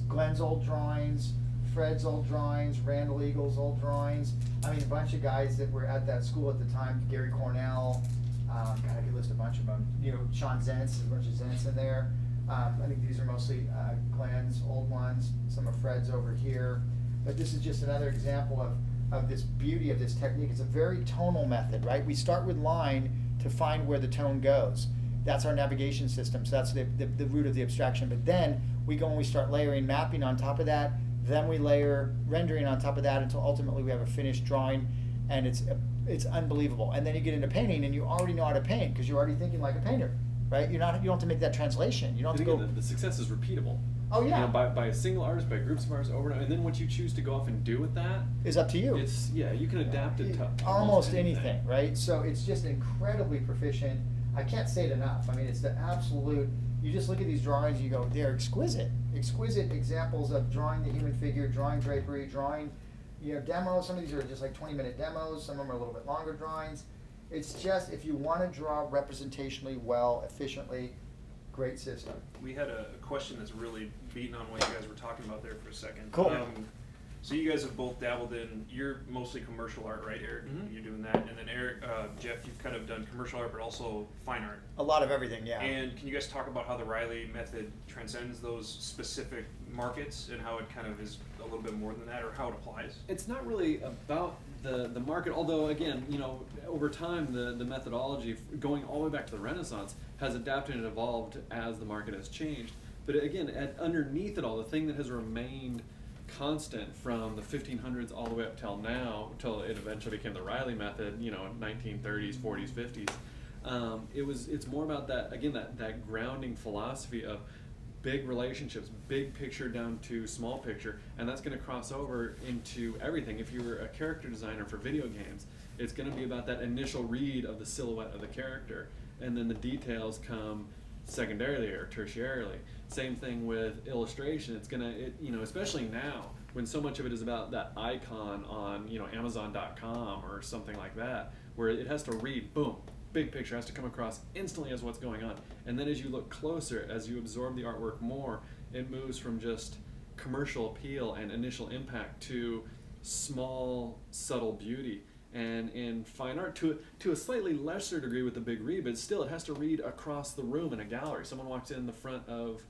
Glenn's old drawings, Fred's old drawings, Randall Eagle's old drawings. I mean, a bunch of guys that were at that school at the time, Gary Cornell, God, I could list a bunch of them. You know, Sean Zentz, there's a bunch of Zentz in there. I think these are mostly Glenn's old ones, some of Fred's over here. But this is just another example of this beauty of this technique. It's a very tonal method, right? We start with line to find where the tone goes. That's our navigation system, so that's the root of the abstraction. But then we go and we start layering mapping on top of that, then we layer rendering on top of that until ultimately we have a finished drawing, and it's unbelievable. And then you get into painting and you already know how to paint because you're already thinking like a painter, right? You don't have to make that translation. You don't have to go.
The success is repeatable.
Oh yeah.
You know, by a single artist, by groups of artists over and over, and then what you choose to go off and do with that
is up to you.
You can adapt it to
almost anything, right? So it's just incredibly proficient. I can't say it enough. I mean, it's the absolute. You just look at these drawings, and you go, they're exquisite examples of drawing the human figure, drawing drapery, drawing, demos. Some of these are just like 20-minute demos. Some of them are a little bit longer drawings. It's just, if you want to draw representationally well, efficiently, great system.
We had a question that's really beating on what you guys were talking about there for a second.
Cool.
So you guys have both dabbled in, you're mostly commercial art, right, Erik?
Mm-hmm.
You're doing that. And then Erik, Jeff, you've kind of done commercial art, but also fine art.
A lot of everything, yeah.
And can you guys talk about how the Reilly method transcends those specific markets and how it kind of is a little bit more than that, or how it applies?
It's not really about the market, although again, over time the methodology going all the way back to the Renaissance has adapted and evolved as the market has changed. But again, underneath it all, the thing that has remained constant from the 1500s all the way up till now, till it eventually became the Reilly method, 1930s, 40s, 50s. It's more about that grounding philosophy of big relationships, big picture down to small picture, and that's going to cross over into everything. If you were a character designer for video games, it's going to be about that initial read of the silhouette of the character, and then the details come secondarily or tertiarily. Same thing with illustration. It's gonna, especially now when so much of it is about that icon on, Amazon.com or something like that, where it has to read, boom, big picture has to come across instantly as what's going on. And then as you look closer, as you absorb the artwork more, it moves from just commercial appeal and initial impact to small, subtle beauty. And in fine art, to a slightly lesser degree with the big read, but still it has to read across the room in a gallery. Someone walks in the front of,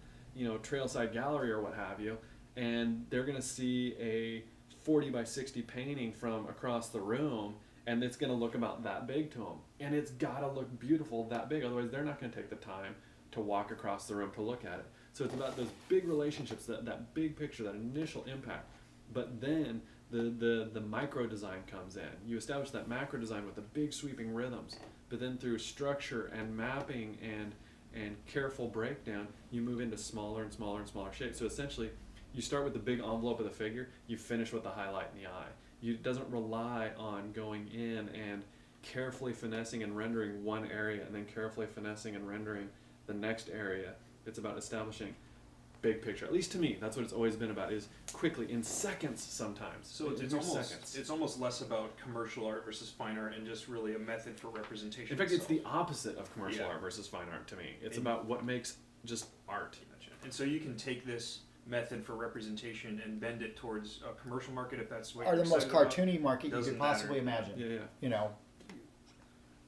Trailside Gallery or what have you, and they're going to see a 40 by 60 painting from across the room, and it's going to look about that big to them. And it's got to look beautiful that big, otherwise they're not going to take the time to walk across the room to look at it. So it's about those big relationships, that big picture, that initial impact. But then the micro design comes in. You establish that macro design with the big sweeping rhythms, but then through structure and mapping and careful breakdown, you move into smaller and smaller and smaller shapes. So essentially, you start with the big envelope of the figure, you finish with the highlight in the eye. It doesn't rely on going in and carefully finessing and rendering one area and then carefully finessing and rendering the next area. It's about establishing big picture. At least to me, that's what it's always been about, is quickly, in seconds sometimes.
So it's almost less about commercial art versus fine art and just really a method for representation.
In fact,
itself.
it's the opposite of commercial art versus fine art to me. It's about what makes just art.
Gotcha. And so you can take this method for representation and bend it towards a commercial market if that's what
Or
you're
the most
excited
cartoony
about.
market you
Doesn't
could possibly
matter.
imagine.
Yeah.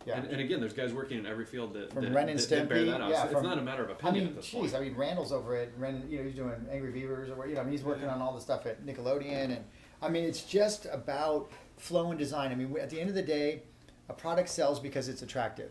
Yeah.
And again, there's guys working in every field that
From Ren and
that bear
Stimpy,
that out.
yeah,
So it's not a matter of opinion at this point.
Randall's over at Ren. He's doing Angry Beavers, or he's working on all the stuff at Nickelodeon, and it's just about flow and design. At the end of the day, a product sells because it's attractive.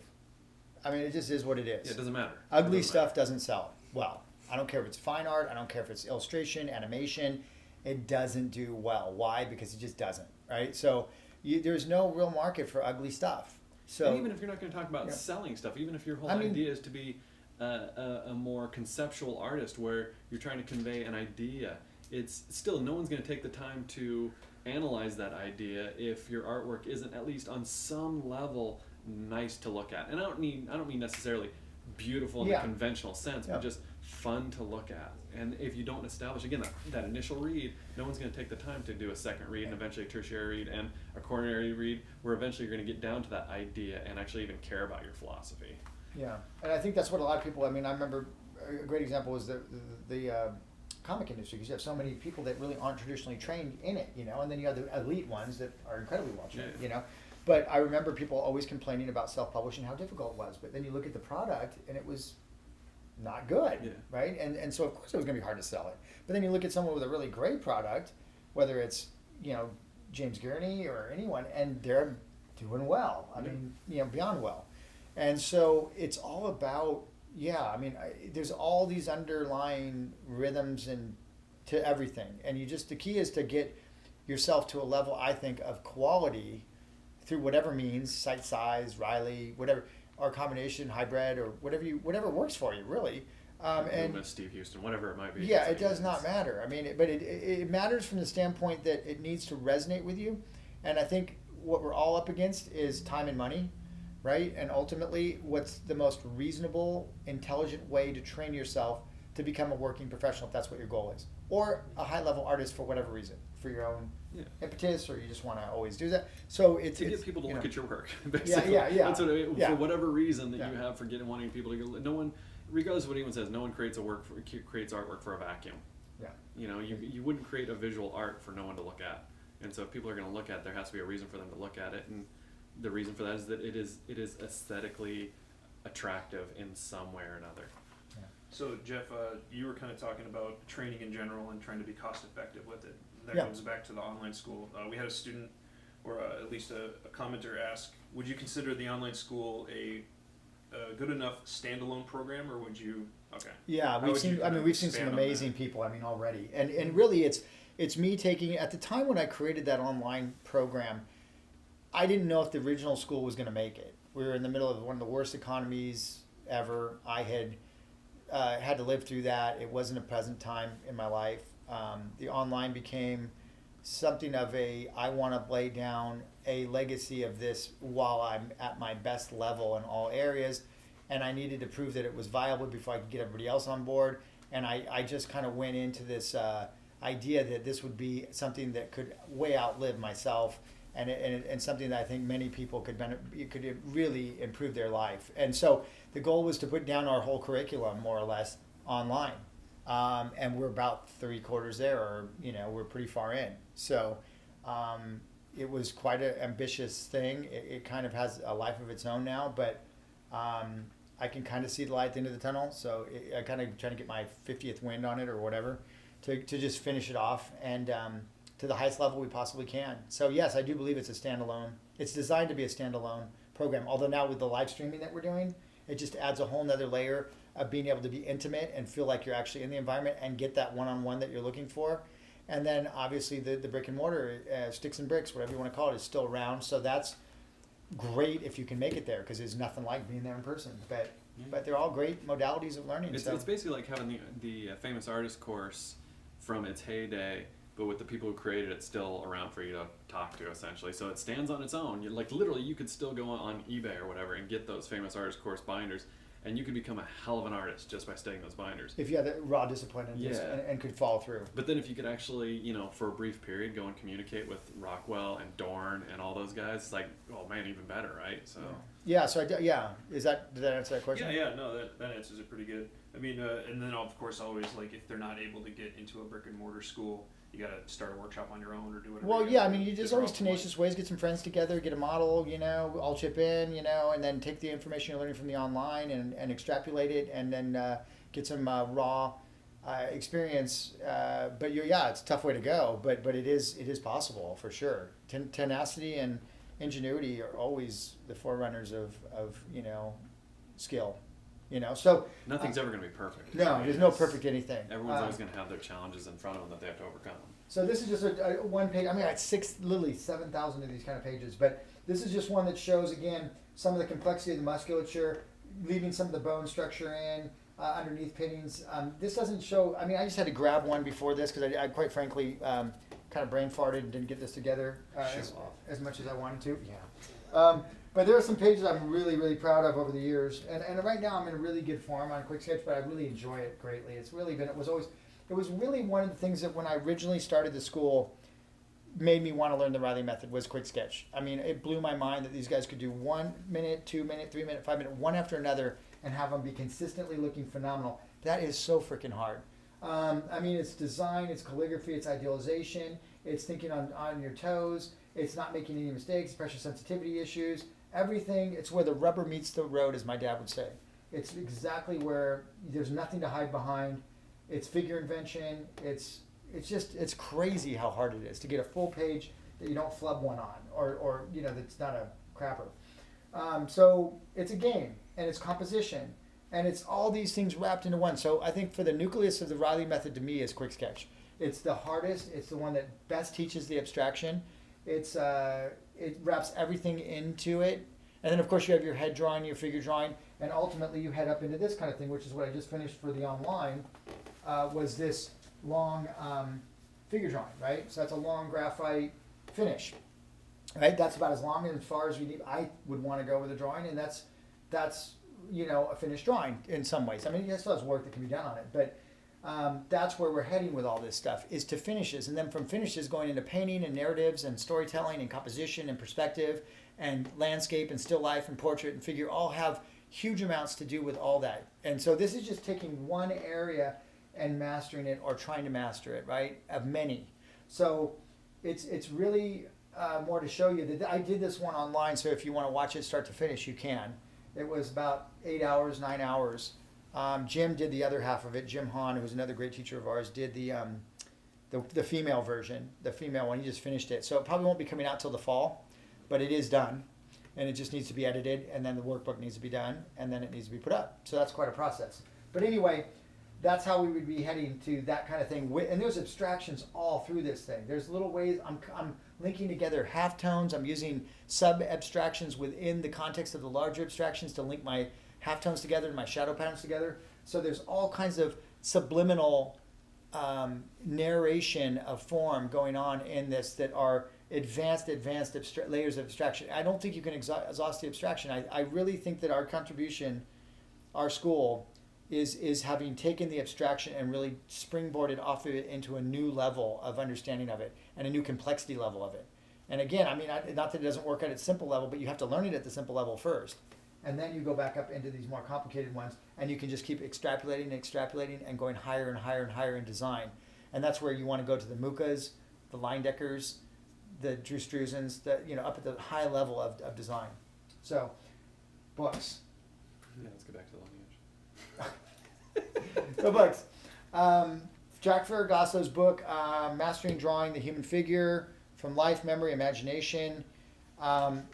It just is what it is.
Yeah, it doesn't matter.
Ugly stuff doesn't sell well. I don't care if it's fine art. I don't care if it's illustration, animation. It doesn't do well. Why? Because it just doesn't. Right. So there's no real market for ugly stuff. So,
and even if you're not going to talk about selling stuff, even if your whole idea is to be a more conceptual artist where you're trying to convey an idea, it's still no one's going to take the time to analyze that idea if your artwork isn't at least on some level nice to look at. And I don't mean necessarily beautiful in the conventional sense, but just fun to look at. And if you don't establish, again, that initial read, no one's going to take the time to do a second read and eventually a tertiary read and a coronary read, where eventually you're going to get down to that idea and actually even care about your philosophy.
Yeah, and I think that's what a lot of people, I remember a great example was the comic industry because you have so many people that really aren't traditionally trained in it, you know, and then you have the elite ones that are incredibly well trained,
Yeah.
you know. But I remember people always complaining about self-publishing, how difficult it was. But then you look at the product, and it was not good,
Yeah.
right? And so of course it was going to be hard to sell it. But then you look at someone with a really great product, whether it's, you know, James Gurney or anyone, and they're doing well. I mean, you know, beyond well. And so it's all about, there's all these underlying rhythms and to everything. And the key is to get yourself to a level, I think, of quality through whatever means, site size, Reilly, whatever, or combination, hybrid, or whatever works for you, really. And
Loomis, Steve Houston, whatever it might be.
yeah, it does not matter. I mean, but it matters from the standpoint that it needs to resonate with you. And I think what we're all up against is time and money, right? And ultimately, what's the most reasonable, intelligent way to train yourself to become a working professional, if that's what your goal is, or a high-level artist for whatever reason, for your own impetus, or you just want to always do that. So it's
to
it's,
get people to
you
look
know,
at your work, basically.
Yeah.
That's what for whatever reason that
Yeah.
you have for wanting people to go. No one, regardless of what anyone says, no one creates creates artwork for a vacuum.
Yeah.
You know, you wouldn't create a visual art for no one to look at. And so if people are going to look at it, there has to be a reason for them to look at it. And the reason for that is that it is aesthetically attractive in some way or another.
So Jeff, you were kind of talking about training in general and trying to be cost effective with it. That
Yeah.
goes back to the online school. We had a student, or at least a commenter, ask, would you consider the online school a good enough standalone program, or would you? Okay.
Yeah,
How
we've
would you
seen. I
kind
mean,
of
we've seen some
expand on
amazing
that?
people. I mean, already, and really, it's me taking at the time when I created that online program. I didn't know if the original school was going to make it. We were in the middle of one of the worst economies ever. I had to live through that. It wasn't a pleasant time in my life. The online became something of I want to lay down a legacy of this while I'm at my best level in all areas. And I needed to prove that it was viable before I could get everybody else on board. And I just kind of went into this idea that this would be something that could way outlive myself, and something that I think many people could really improve their life. And so the goal was to put down our whole curriculum more or less online. And we're about 3/4 there, or we're pretty far in. So it was quite an ambitious thing. It kind of has a life of its own now, but I can kind of see the light at the end of the tunnel. So I kind of trying to get my 50th wind on it or whatever to just finish it off and to the highest level we possibly can. So yes, I do believe it's a standalone. It's designed to be a standalone program. Although now with the live streaming that we're doing, it just adds a whole nother layer of being able to be intimate and feel like you're actually in the environment and get that one-on-one that you're looking for. And then obviously the brick and mortar, sticks and bricks, whatever you want to call it, is still around. So that's great if you can make it there, because there's nothing like being there in person. But they're all great modalities of learning.
It's basically like having the famous artist course from its heyday, but with the people who created it still around for you to talk to, essentially. So it stands on its own. Literally, you could still go on eBay or whatever and get those famous artist course binders, and you could become a hell of an artist just by studying those binders.
If you had the raw discipline and could follow through.
But then if you could actually, for a brief period, go and communicate with Rockwell and Dorn and all those guys, it's like, oh man, even better, right? So
Yeah. So did that answer that question?
Yeah, no, that answers it pretty good. I mean, and then of course always, like, if they're not able to get into a brick and mortar school, you got to start a workshop on your own or do whatever.
Well,
you
yeah, I
gotta
mean,
do.
there's
Different
always tenacious ways. Get some friends together, get a model, all chip in, and then take the information you're learning from the online and extrapolate it, and then get some raw experience. But it's a tough way to go, but it is possible for sure. Tenacity and ingenuity are always the forerunners of skill. So
nothing's ever going to be perfect.
no,
right?
there's no perfect anything.
Everyone's always going to have their challenges in front of them that they have to overcome.
So this is just a one page. I mean, I had 7,000 of these kind of pages, but this is just one that shows, again, some of the complexity of the musculature, leaving some of the bone structure in, underneath pinnings. This doesn't show, I mean, I just had to grab one before this because I quite frankly kind of brain farted and didn't get this together as much as I wanted to. Yeah. But there are some pages I'm really, really proud of over the years. And right now I'm in a really good form on Quick Sketch, but I really enjoy it greatly. It was really one of the things that when I originally started the school made me want to learn the Reilly Method was Quick Sketch. I mean, it blew my mind that these guys could do 1 minute, 2 minute, 3 minute, 5 minute, one after another, and have them be consistently looking phenomenal. That is so freaking hard. I mean, it's design, it's calligraphy, it's idealization, it's thinking on your toes, it's not making any mistakes, pressure sensitivity issues, everything. It's where the rubber meets the road, as my dad would say. It's exactly where there's nothing to hide behind. It's figure invention. It's just crazy how hard it is to get a full page that you don't flub one on, or that's not a crapper. So it's a game, and it's composition, and it's all these things wrapped into one. So I think for the nucleus of the Reilly method to me is quick sketch. It's the hardest. It's the one that best teaches the abstraction. It wraps everything into it, and then of course you have your head drawing, your figure drawing, and ultimately you head up into this kind of thing, which is what I just finished for the online. Was this long figure drawing, right? So that's a long graphite finish, right? That's about as long and as far as you need. I would want to go with a drawing, and that's a finished drawing in some ways. I mean, it still has work that can be done on it, but that's where we're heading with all this stuff, is to finishes, and then from finishes going into painting and narratives and storytelling and composition and perspective and landscape and still life and portrait and figure all have huge amounts to do with all that. And so this is just taking one area and mastering it, or trying to master it, right, of many. So it's really more to show you that I did this one online, so if you want to watch it start to finish, you can. It was about 8 hours, 9 hours. Jim did the other half of it. Jim Hahn, who's another great teacher of ours, did the female version, the female one. He just finished it. So it probably won't be coming out till the fall, but it is done. And it just needs to be edited, and then the workbook needs to be done, and then it needs to be put up. So that's quite a process. But anyway, that's how we would be heading to that kind of thing. And there's abstractions all through this thing. There's little ways I'm linking together halftones. I'm using sub-abstractions within the context of the larger abstractions to link my halftones together and my shadow patterns together. So there's all kinds of subliminal narration of form going on in this that are advanced layers of abstraction. I don't think you can exhaust the abstraction. I really think that our contribution, our school, is having taken the abstraction and really springboarded off of it into a new level of understanding of it and a new complexity level of it. And again, I mean, not that it doesn't work at its simple level, but you have to learn it at the simple level first. And then you go back up into these more complicated ones, and you can just keep extrapolating and going higher and higher and higher in design. And that's where you want to go to the Mukas, the Leindeckers, the Drew Struzens, up at the high level of design. So, books.
Yeah, let's go back to the Lineage.
The books. Jack Ferragasso's book, Mastering Drawing the Human Figure, From Life, Memory, Imagination.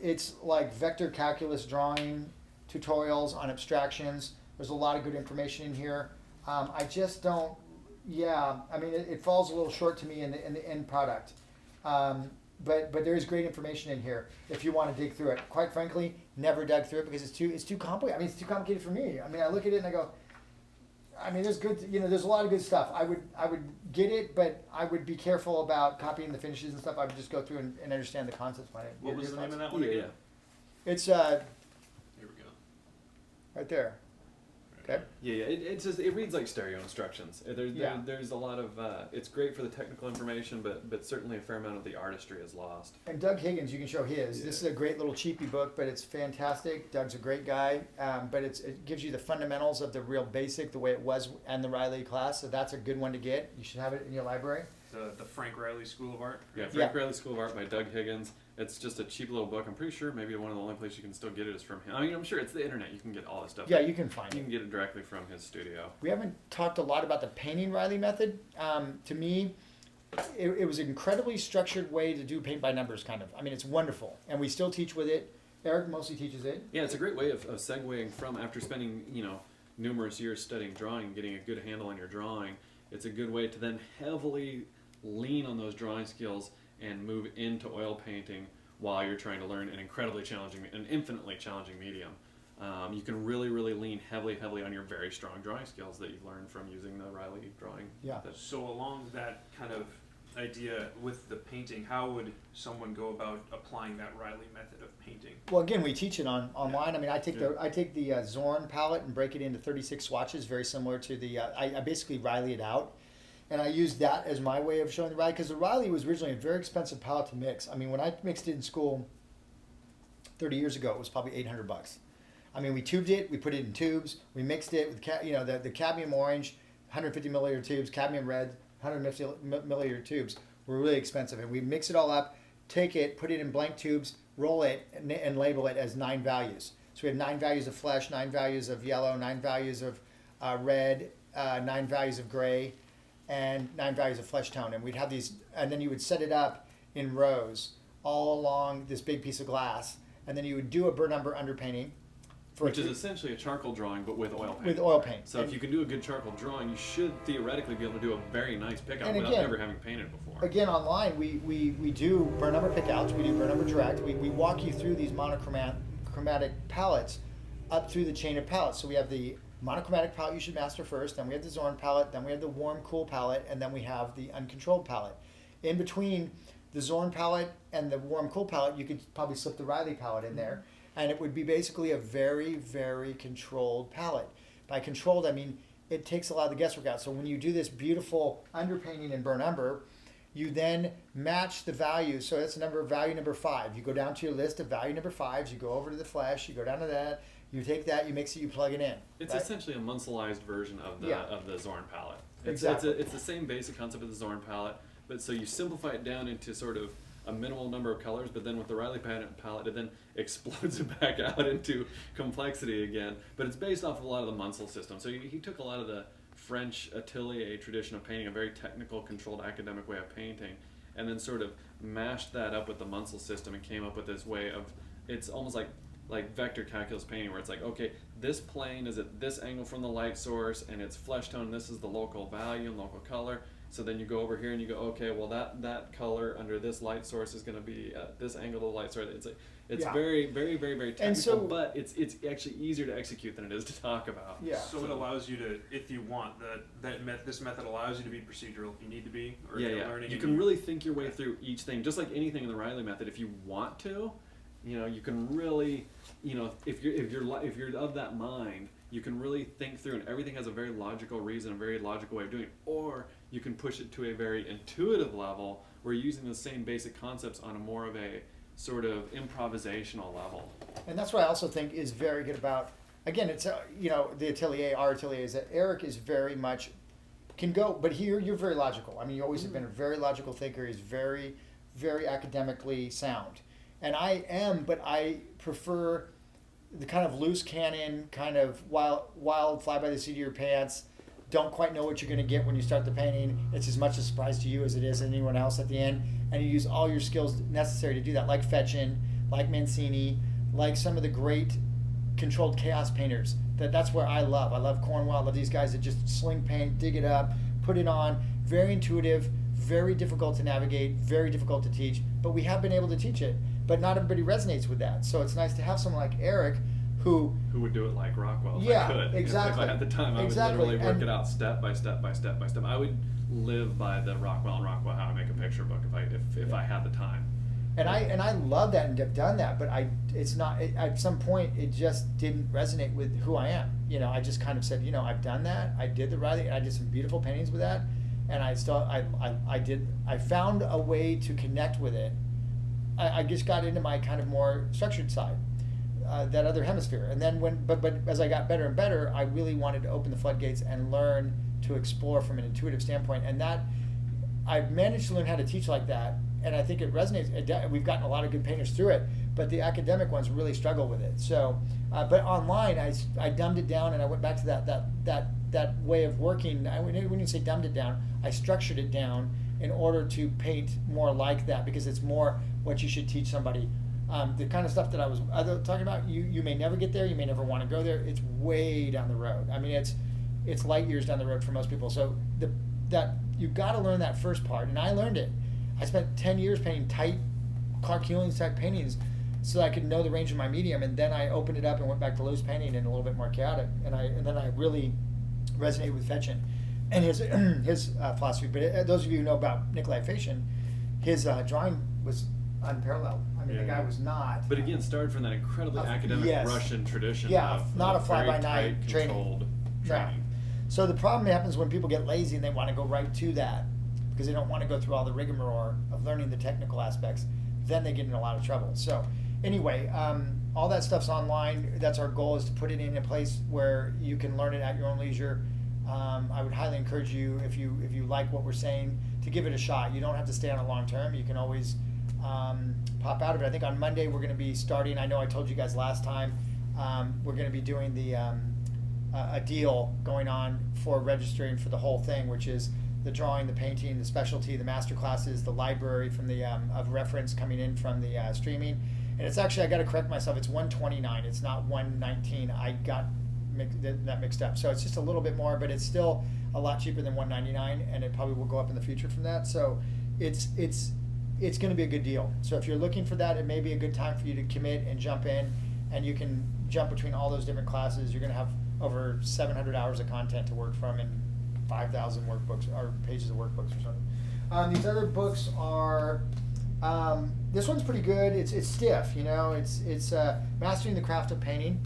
It's like vector calculus drawing tutorials on abstractions. There's a lot of good information in here. I just don't, I mean, it falls a little short to me in the end product. But there is great information in here if you want to dig through it. Quite frankly, never dug through it because it's too complicated. I mean, it's too complicated for me. I mean, I look at it and I go, I mean, there's a lot of good stuff. I would get it, but I would be careful about copying the finishes and stuff. I would just go through and understand the concepts behind it.
What was the name of that one
Yeah,
again?
yeah.
It's
Here we go.
right there. Okay.
Yeah, it reads like stereo instructions.
Yeah.
There's a lot of it's great for the technical information, but certainly a fair amount of the artistry is lost.
And Doug Higgins, you can show his.
Yeah.
This is a great little cheapy book, but it's fantastic. Doug's a great guy, but it gives you the fundamentals of the real basic, the way it was in the Reilly class. So that's a good one to get. You should have it in your library.
The Frank Reilly School of Art.
Yeah, Frank Reilly School of Art by Doug Higgins. It's just a cheap little book. I'm pretty sure maybe one of the only places you can still get it is from him. I mean, I'm sure it's the internet. You can get all this stuff.
Yeah, you can find
You
it.
can get it directly from his studio.
We haven't talked a lot about the painting Reilly method. To me, it was an incredibly structured way to do paint by numbers, kind of. I mean, it's wonderful, and we still teach with it. Erik mostly teaches it.
Yeah, it's a great way of segueing from, after spending numerous years studying drawing, getting a good handle on your drawing. It's a good way to then heavily lean on those drawing skills and move into oil painting while you're trying to learn an infinitely challenging medium. You can really, really lean heavily on your very strong drawing skills that you've learned from using the Reilly drawing.
Yeah.
method.
So along that kind of idea with the painting, how would someone go about applying that Reilly method of painting?
Well, again, we teach it online. I mean, I take the Zorn palette and break it into 36 swatches, very similar to the. I basically Reilly it out, and I use that as my way of showing the Reilly, because the Reilly was originally a very expensive palette to mix. I mean, when I mixed it in school 30 years ago, it was probably $800. I mean, we tubed it, we put it in tubes, we mixed it with the cadmium orange, 150 milliliter tubes, cadmium red, 150 milliliter tubes were really expensive. And we mix it all up, take it, put it in blank tubes, roll it, and label it as 9 values. So we have 9 values of flesh, 9 values of yellow, 9 values of red, 9 values of gray, and 9 values of flesh tone. And we'd have these, and then you would set it up in rows all along this big piece of glass. And then you would do a burr number underpainting.
Which is essentially a charcoal drawing, but with oil paint.
With oil paint.
So if you can do a good charcoal drawing, you should theoretically be able to do a very nice pickout without ever having painted before.
Again, online, we do burr number pickouts, we do burr number direct. We walk you through these monochromatic palettes up through the chain of palettes. So we have the monochromatic palette you should master first, then we have the Zorn palette, then we have the warm, cool palette, and then we have the uncontrolled palette. In between the Zorn palette and the warm, cool palette, you could probably slip the Reilly palette in there. And it would be basically a very, very controlled palette. By controlled, I mean it takes a lot of the guesswork out. So when you do this beautiful underpainting in burr number, you then match the values. So that's value number 5. You go down to your list of value number 5s. You go over to the flesh. You go down to that. You take that. You mix it. You plug it in.
It's
right?
essentially a Munselized version of the Zorn palette.
Exactly.
It's the same basic concept of the Zorn palette, but so you simplify it down into sort of a minimal number of colors, but then with the Reilly palette, it then explodes it back out into complexity again. But it's based off of a lot of the Munsell system. So he took a lot of the French Atelier tradition of painting, a very technical, controlled, academic way of painting, and then sort of mashed that up with the Munsell system and came up with this way of, it's almost like vector calculus painting, where it's like, okay, this plane is at this angle from the light source, and it's flesh tone, and this is the local value and local color. So then you go over here and you go, okay, well that color under this light source is going to be at this angle to the light source. It's very, very, very, very technical,
And so,
but it's actually easier to execute than it is to talk about.
Yeah.
So it allows you to, if you want, this method allows you to be procedural if you need to be, or if
Yeah,
you're
yeah.
learning.
You can really think your way through each thing, just like anything in the Reilly method. If you want to, you can really, if you're of that mind, you can really think through, and everything has a very logical reason, a very logical way of doing it. Or you can push it to a very intuitive level, where you're using the same basic concepts on a more of a sort of improvisational level.
And that's what I also think is very good about, again, it's, the atelier, our atelier, is that Erik is very much, can go, but here you're very logical. I mean, you always have been a very logical thinker. He's very, very academically sound. And I am, but I prefer the kind of loose cannon, kind of wild fly by the seat of your pants, don't quite know what you're going to get when you start the painting. It's as much a surprise to you as it is to anyone else at the end. And you use all your skills necessary to do that, like Fetchin, like Mancini, like some of the great controlled chaos painters. That's where I love. I love Cornwell. I love these guys that just sling paint, dig it up, put it on. Very intuitive, very difficult to navigate, very difficult to teach. But we have been able to teach it. But not everybody resonates with that. So it's nice to have someone like Erik who
would do it like Rockwell if
Yeah,
I could.
exactly.
If I had the time, I
Exactly.
would literally work
And-
it out step by step by step by step. I would live by the Rockwell and Rockwell How to Make a Picture book if I had the time.
And I love that and have done that, but at some point it just didn't resonate with who I am. I just kind of said, I've done that. I did the Reilly, and I did some beautiful paintings with that, and I found a way to connect with it. I just got into my kind of more structured side, that other hemisphere. And then but as I got better and better, I really wanted to open the floodgates and learn to explore from an intuitive standpoint. And that I've managed to learn how to teach like that, and I think it resonates. We've gotten a lot of good painters through it, but the academic ones really struggle with it. So, but online, I dumbed it down, and I went back to that way of working. When you say dumbed it down, I structured it down in order to paint more like that, because it's more what you should teach somebody. The kind of stuff that I was talking about, you may never get there, you may never want to go there. It's way down the road. I mean, it's light years down the road for most people. So that you got to learn that first part, and I learned it. I spent 10 years painting tight Clark Hewlings type paintings so that I could know the range of my medium, and then I opened it up and went back to loose painting and a little bit more chaotic, and then I really resonated with Fetchin and his philosophy. But those of you who know about Nikolai Fechin, his drawing was unparalleled. I mean, the guy was not.
But again, started from that incredibly academic
yes.
Russian tradition.
Yeah, not a
very
fly-by-night
tight,
training.
controlled training.
So the problem happens when people get lazy and they want to go right to that because they don't want to go through all the rigmarole of learning the technical aspects. Then they get in a lot of trouble. So anyway, all that stuff's online. That's our goal, is to put it in a place where you can learn it at your own leisure. I would highly encourage you, if you like what we're saying, to give it a shot. You don't have to stay on it long term. You can always pop out of it. I think on Monday we're going to be starting. I know I told you guys last time, we're going to be doing the a deal going on for registering for the whole thing, which is the drawing, the painting, the specialty, the master classes, the library from the of reference coming in from the streaming. And it's actually, I got to correct myself, it's $129. It's not $119. I got that mixed up. So it's just a little bit more, but it's still a lot cheaper than $199, and it probably will go up in the future from that. So it's going to be a good deal. So if you're looking for that, it may be a good time for you to commit and jump in, and you can jump between all those different classes. You're going to have over 700 hours of content to work from, and 5,000 workbooks or pages of workbooks or something. These other books are, this one's pretty good. It's stiff, you know. It's Mastering the Craft of Painting,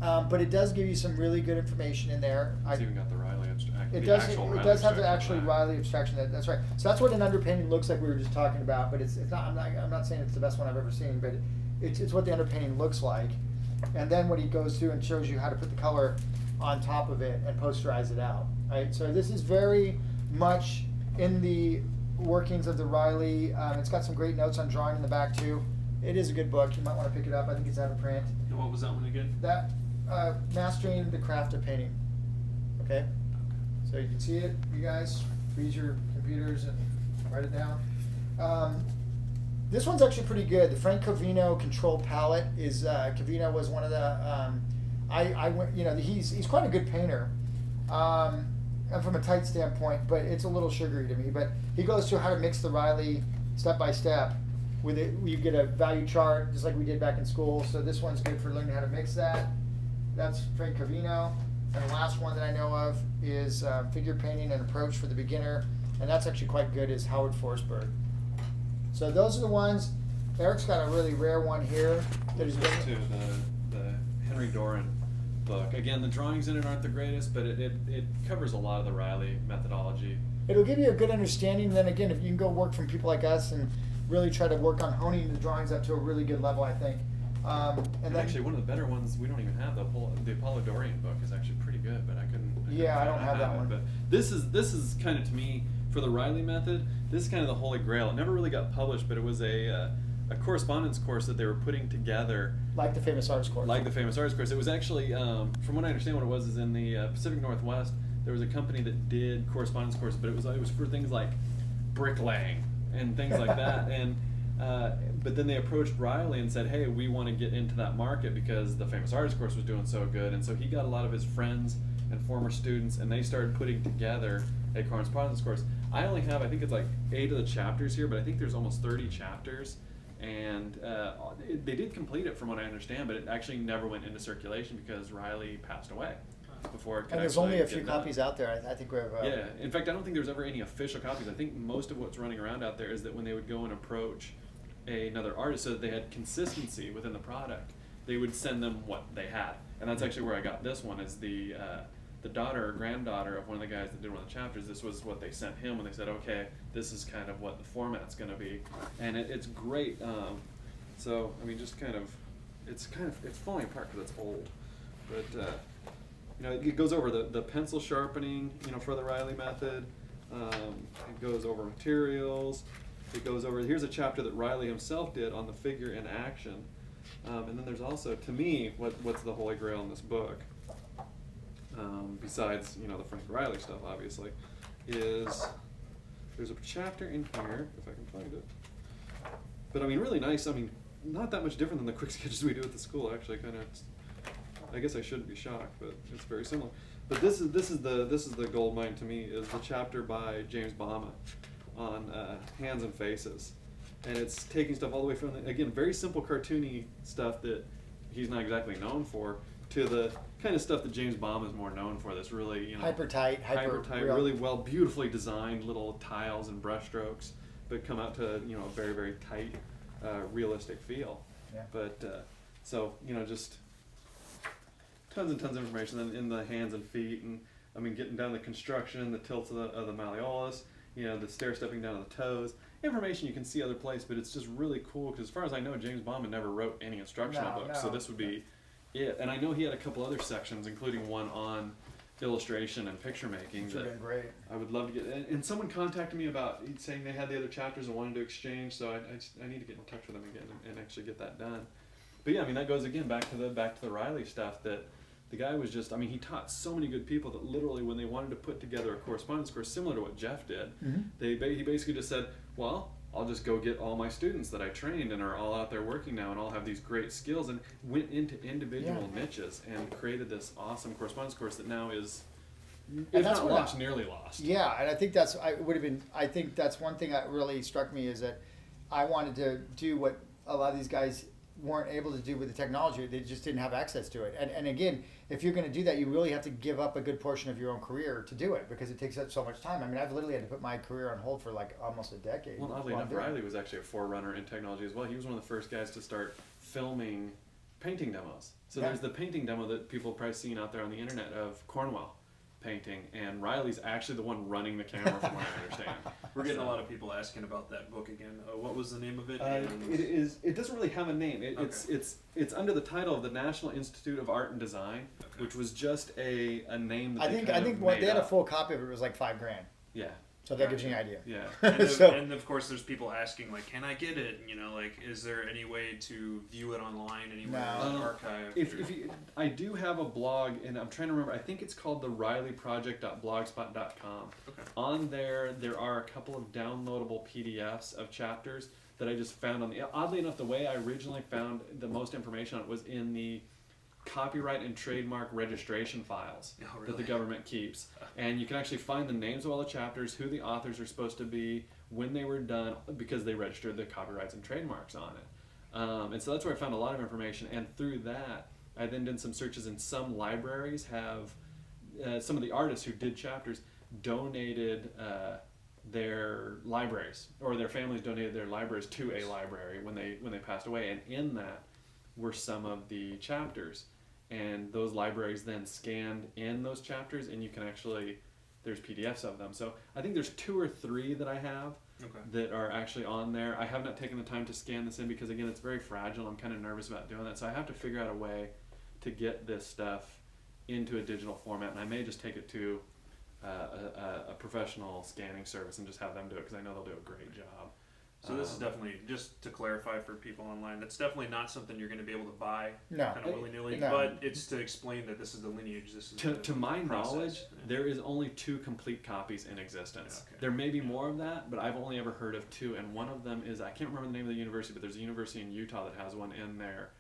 but it does give you some really good information in there.
It's even got the Reilly abstract.
It
the
does.
actual
It
Reilly
does have the
abstract
actually
on that.
Reilly abstraction. That's right. So that's what an underpainting looks like. We were just talking about, but it's not. I'm not saying it's the best one I've ever seen, but it's what the underpainting looks like. And then when he goes through and shows you how to put the color on top of it and posterize it out, right? So this is very much in the workings of the Reilly. It's got some great notes on drawing in the back too. It is a good book. You might want to pick it up. I think it's out of print.
And what was that one again?
That Mastering the Craft of Painting. Okay? So you can see it, you guys. Freeze your computers and write it down. This one's actually pretty good. The Frank Covino Control Palette is, Covino was one of the, I went, you know, he's quite a good painter. And from a tight standpoint, but it's a little sugary to me. But he goes through how to mix the Reilly step by step. With it, you get a value chart, just like we did back in school. So this one's good for learning how to mix that. That's Frank Covino. And the last one that I know of is Figure Painting and Approach for the Beginner. And that's actually quite good, is Howard Forsberg. So those are the ones. Eric's got a really rare one here that he's
There's
been,
too, the Henry Doran book. Again, the drawings in it aren't the greatest, but it covers a lot of the Reilly methodology.
it'll give you a good understanding. Then again, if you can go work from people like us and really try to work on honing the drawings up to a really good level, I think. And
And
then,
actually, one of the better ones we don't even have. The Apollodorian book is actually pretty good, but I couldn't.
Yeah, I don't have that
it.
one.
But this is kind of, to me, for the Reilly method, this is kind of the holy grail. It never really got published, but it was a correspondence course that they were putting together.
like the famous arts course.
Like the famous arts course. It was actually, from what I understand, what it was is in the Pacific Northwest, there was a company that did correspondence courses, but it was for things like bricklaying and things like that. And but then they approached Reilly and said, hey, we want to get into that market because the famous arts course was doing so good. And so he got a lot of his friends and former students, and they started putting together a correspondence course. I only have, I think it's like 8 of the chapters here, but I think there's almost 30 chapters. And they did complete it from what I understand, but it actually never went into circulation because Reilly passed away before it could
And there's
actually
only a
get
few
done.
copies out there. I think we have.
Yeah, in fact, I don't think there's ever any official copies. I think most of what's running around out there is that when they would go and approach another artist so that they had consistency within the product, they would send them what they had. And that's actually where I got this one, is the daughter or granddaughter of one of the guys that did one of the chapters. This was what they sent him when they said, okay, this is kind of what the format's going to be. And it's great. So, I mean, just kind of, it's falling apart because it's old. But, you know, it goes over the pencil sharpening, you know, for the Reilly method. It goes over materials. It goes over, here's a chapter that Reilly himself did on the figure in action. And then there's also, to me, what's the holy grail in this book, besides, you know, the Frank Reilly stuff, obviously, is there's a chapter in here, if I can find it. But I mean, really nice. I mean, not that much different than the quick sketches we do at the school, actually. Kind of, I guess I shouldn't be shocked, but it's very similar. But this is the gold mine to me, is the chapter by James Bahama on hands and faces, and it's taking stuff all the way from the, again, very simple cartoony stuff that he's not exactly known for, to the kind of stuff that James Bahama is more known for. That's really, you know,
hyper tight,
hyper tight,
real.
really well, beautifully designed little tiles and brush strokes, but come out to, you know, a very, very tight, realistic feel.
Yeah.
But so, you know, just tons and tons of information in the hands and feet, and I mean, getting down the construction, the tilts of the malleolus, you know, the stair stepping down to the toes. Information you can see other place, but it's just really cool because, as far as I know, James Bahama never wrote any instructional books, so this would be it. And I know he had a couple other sections, including one on illustration and picture making
Which would
that
have been great.
I would love to get. And someone contacted me about saying they had the other chapters and wanted to exchange. So I need to get in touch with them again and actually get that done. But yeah, I mean that goes again back to the Reilly stuff. That the guy was just, I mean, he taught so many good people that literally when they wanted to put together a correspondence course similar to what Jeff did, he basically just said, well, I'll just go get all my students that I trained and are all out there working now and all have these great skills, and went into individual niches and created this awesome correspondence course that now is, if
that's
not
what
lost, nearly lost.
Yeah, and I think I think that's one thing that really struck me is that I wanted to do what a lot of these guys weren't able to do with the technology. They just didn't have access to it. And again, if you're going to do that, you really have to give up a good portion of your own career to do it because it takes up so much time. I mean, I've literally had to put my career on hold for like almost a decade.
Well, oddly enough, Reilly was actually a forerunner in technology as well. He was one of the first guys to start filming painting demos. So there's the painting demo that people have probably seen out there on the internet of Cornwell painting, and Reilly's actually the one running the camera from what I understand.
We're getting a lot of people asking about that book again. What was the name of it?
It doesn't really have a name. It's under the title of the National Institute of Art and Design, which was just a name that
I think what they had a full copy of it was like $5,000.
Yeah.
So that gives you an idea.
Yeah.
And of course, there's people asking, like, can I get it? You know, like, is there any way to view it online anywhere?
No.
Archive?
I do have a blog, and I'm trying to remember. I think it's called the ReillyProject.blogspot.com.
Okay.
On there are a couple of downloadable PDFs of chapters that I just found on the. Oddly enough, the way I originally found the most information on it was in the copyright and trademark registration files that the government keeps, and you can actually find the names of all the chapters, who the authors are supposed to be, when they were done, because they registered the copyrights and trademarks on it. And so that's where I found a lot of information, and through that I then did some searches, and some libraries have some of the artists who did chapters donated their libraries, or their families donated their libraries to a library when they passed away, and in that were some of the chapters. And those libraries then scanned in those chapters, and you can actually, there's PDFs of them. So I think there's 2 or 3 that I have that are actually on there. I have not taken the time to scan this in because, again, it's very fragile. I'm kind of nervous about doing that. So I have to figure out a way to get this stuff into a digital format, and I may just take it to a professional scanning service and just have them do it because I know they'll do a great job.
So this is definitely, just to clarify for people online, that's definitely not something you're going to be able to buy
No.
kind of willy-nilly,
No.
but it's to explain that this is the lineage, this is
To my
process.
knowledge, there is only 2 complete copies in existence.
Yeah, okay.
There may be more of that, but I've only ever heard of 2, and one of them is, I can't remember the name of the university, but there's a university in Utah that has one in their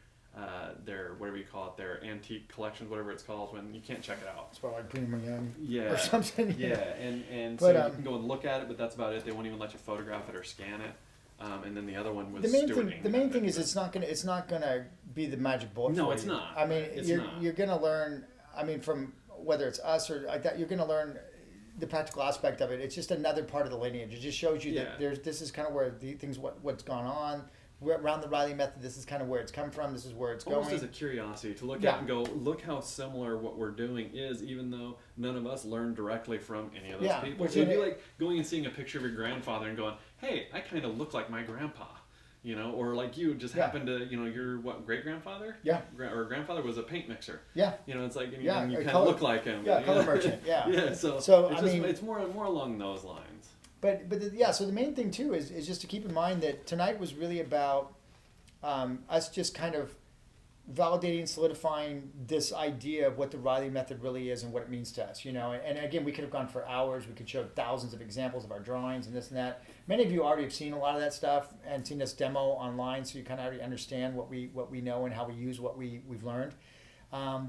whatever you call it, their antique collections, whatever it's called, when you can't check it out.
It's about like Brigham Young
Yeah.
or something.
Yeah, and
But,
so you can go and look at it, but that's about it. They won't even let you photograph it or scan it. And then the other one was
The main
stewarding
thing, the main
of
thing
it,
is
but-
it's not gonna be the magic bullet.
No,
for
it's
you.
not.
I mean,
It's
you're
not.
you're gonna learn. I mean, from whether it's us or like that, you're gonna learn the practical aspect of it. It's just another part of the lineage. It just shows you that this is kind of where the things what's gone on. We're around the Reilly Method. This is kind of where it's come from. This is where it's
Almost
going.
as a curiosity to look
Yeah.
at and go, look how similar what we're doing is, even though none of us learned directly from any of those
Yeah,
people.
which
It'd be
in it-
like going and seeing a picture of your grandfather and going, hey, I kind of look like my grandpa. You know, or like you just happen to, you know, your great-grandfather?
Yeah.
Or grandfather was a paint mixer.
Yeah.
You know, it's like, and
Yeah,
you
a
kind of
color-
look like him.
Yeah, color merchant. Yeah.
Yeah, so
So,
it's
I
just,
mean-
it's more along those lines.
But so the main thing too is just to keep in mind that tonight was really about us just kind of validating, solidifying this idea of what the Reilly Method really is and what it means to us, you know. And again, we could have gone for hours. We could show thousands of examples of our drawings and this and that. Many of you already have seen a lot of that stuff and seen us demo online, so you kind of already understand what we know and how we use what we've learned.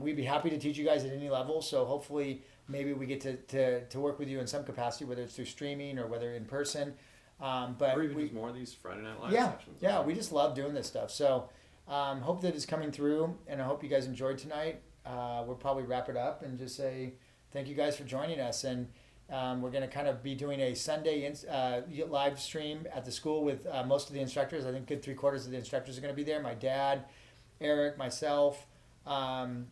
We'd be happy to teach you guys at any level. So hopefully, maybe we get to work with you in some capacity, whether it's through streaming or whether in person. But
Or even
we,
just more of these Friday Night Live
yeah,
sessions.
yeah, we just love doing this stuff. So hope that it's coming through, and I hope you guys enjoyed tonight. We'll probably wrap it up and just say thank you guys for joining us. And we're going to kind of be doing a Sunday live stream at the school with most of the instructors. I think good 3/4 of the instructors are going to be there. My dad, Erik, myself, Tom.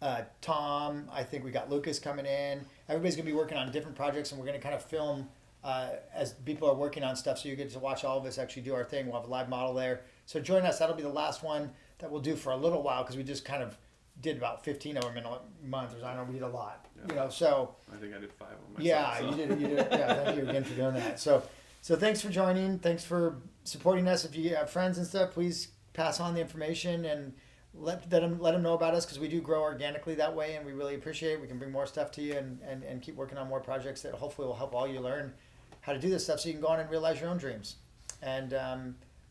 I think we got Lucas coming in. Everybody's going to be working on different projects, and we're going to kind of film as people are working on stuff, so you get to watch all of us actually do our thing. We'll have a live model there. So join us. That'll be the last one that we'll do for a little while because we just kind of did about 15 of them in a month. I don't read a lot,
Yeah.
So
I think I did 5 of them myself.
yeah,
so.
you did. Yeah, thank you again for doing that. So thanks for joining. Thanks for supporting us. If you have friends and stuff, please pass on the information and let them know about us, because we do grow organically that way, and we really appreciate it. We can bring more stuff to you and keep working on more projects that hopefully will help all you learn how to do this stuff, so you can go on and realize your own dreams. And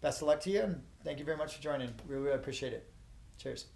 best of luck to you, and thank you very much for joining. We really appreciate it. Cheers.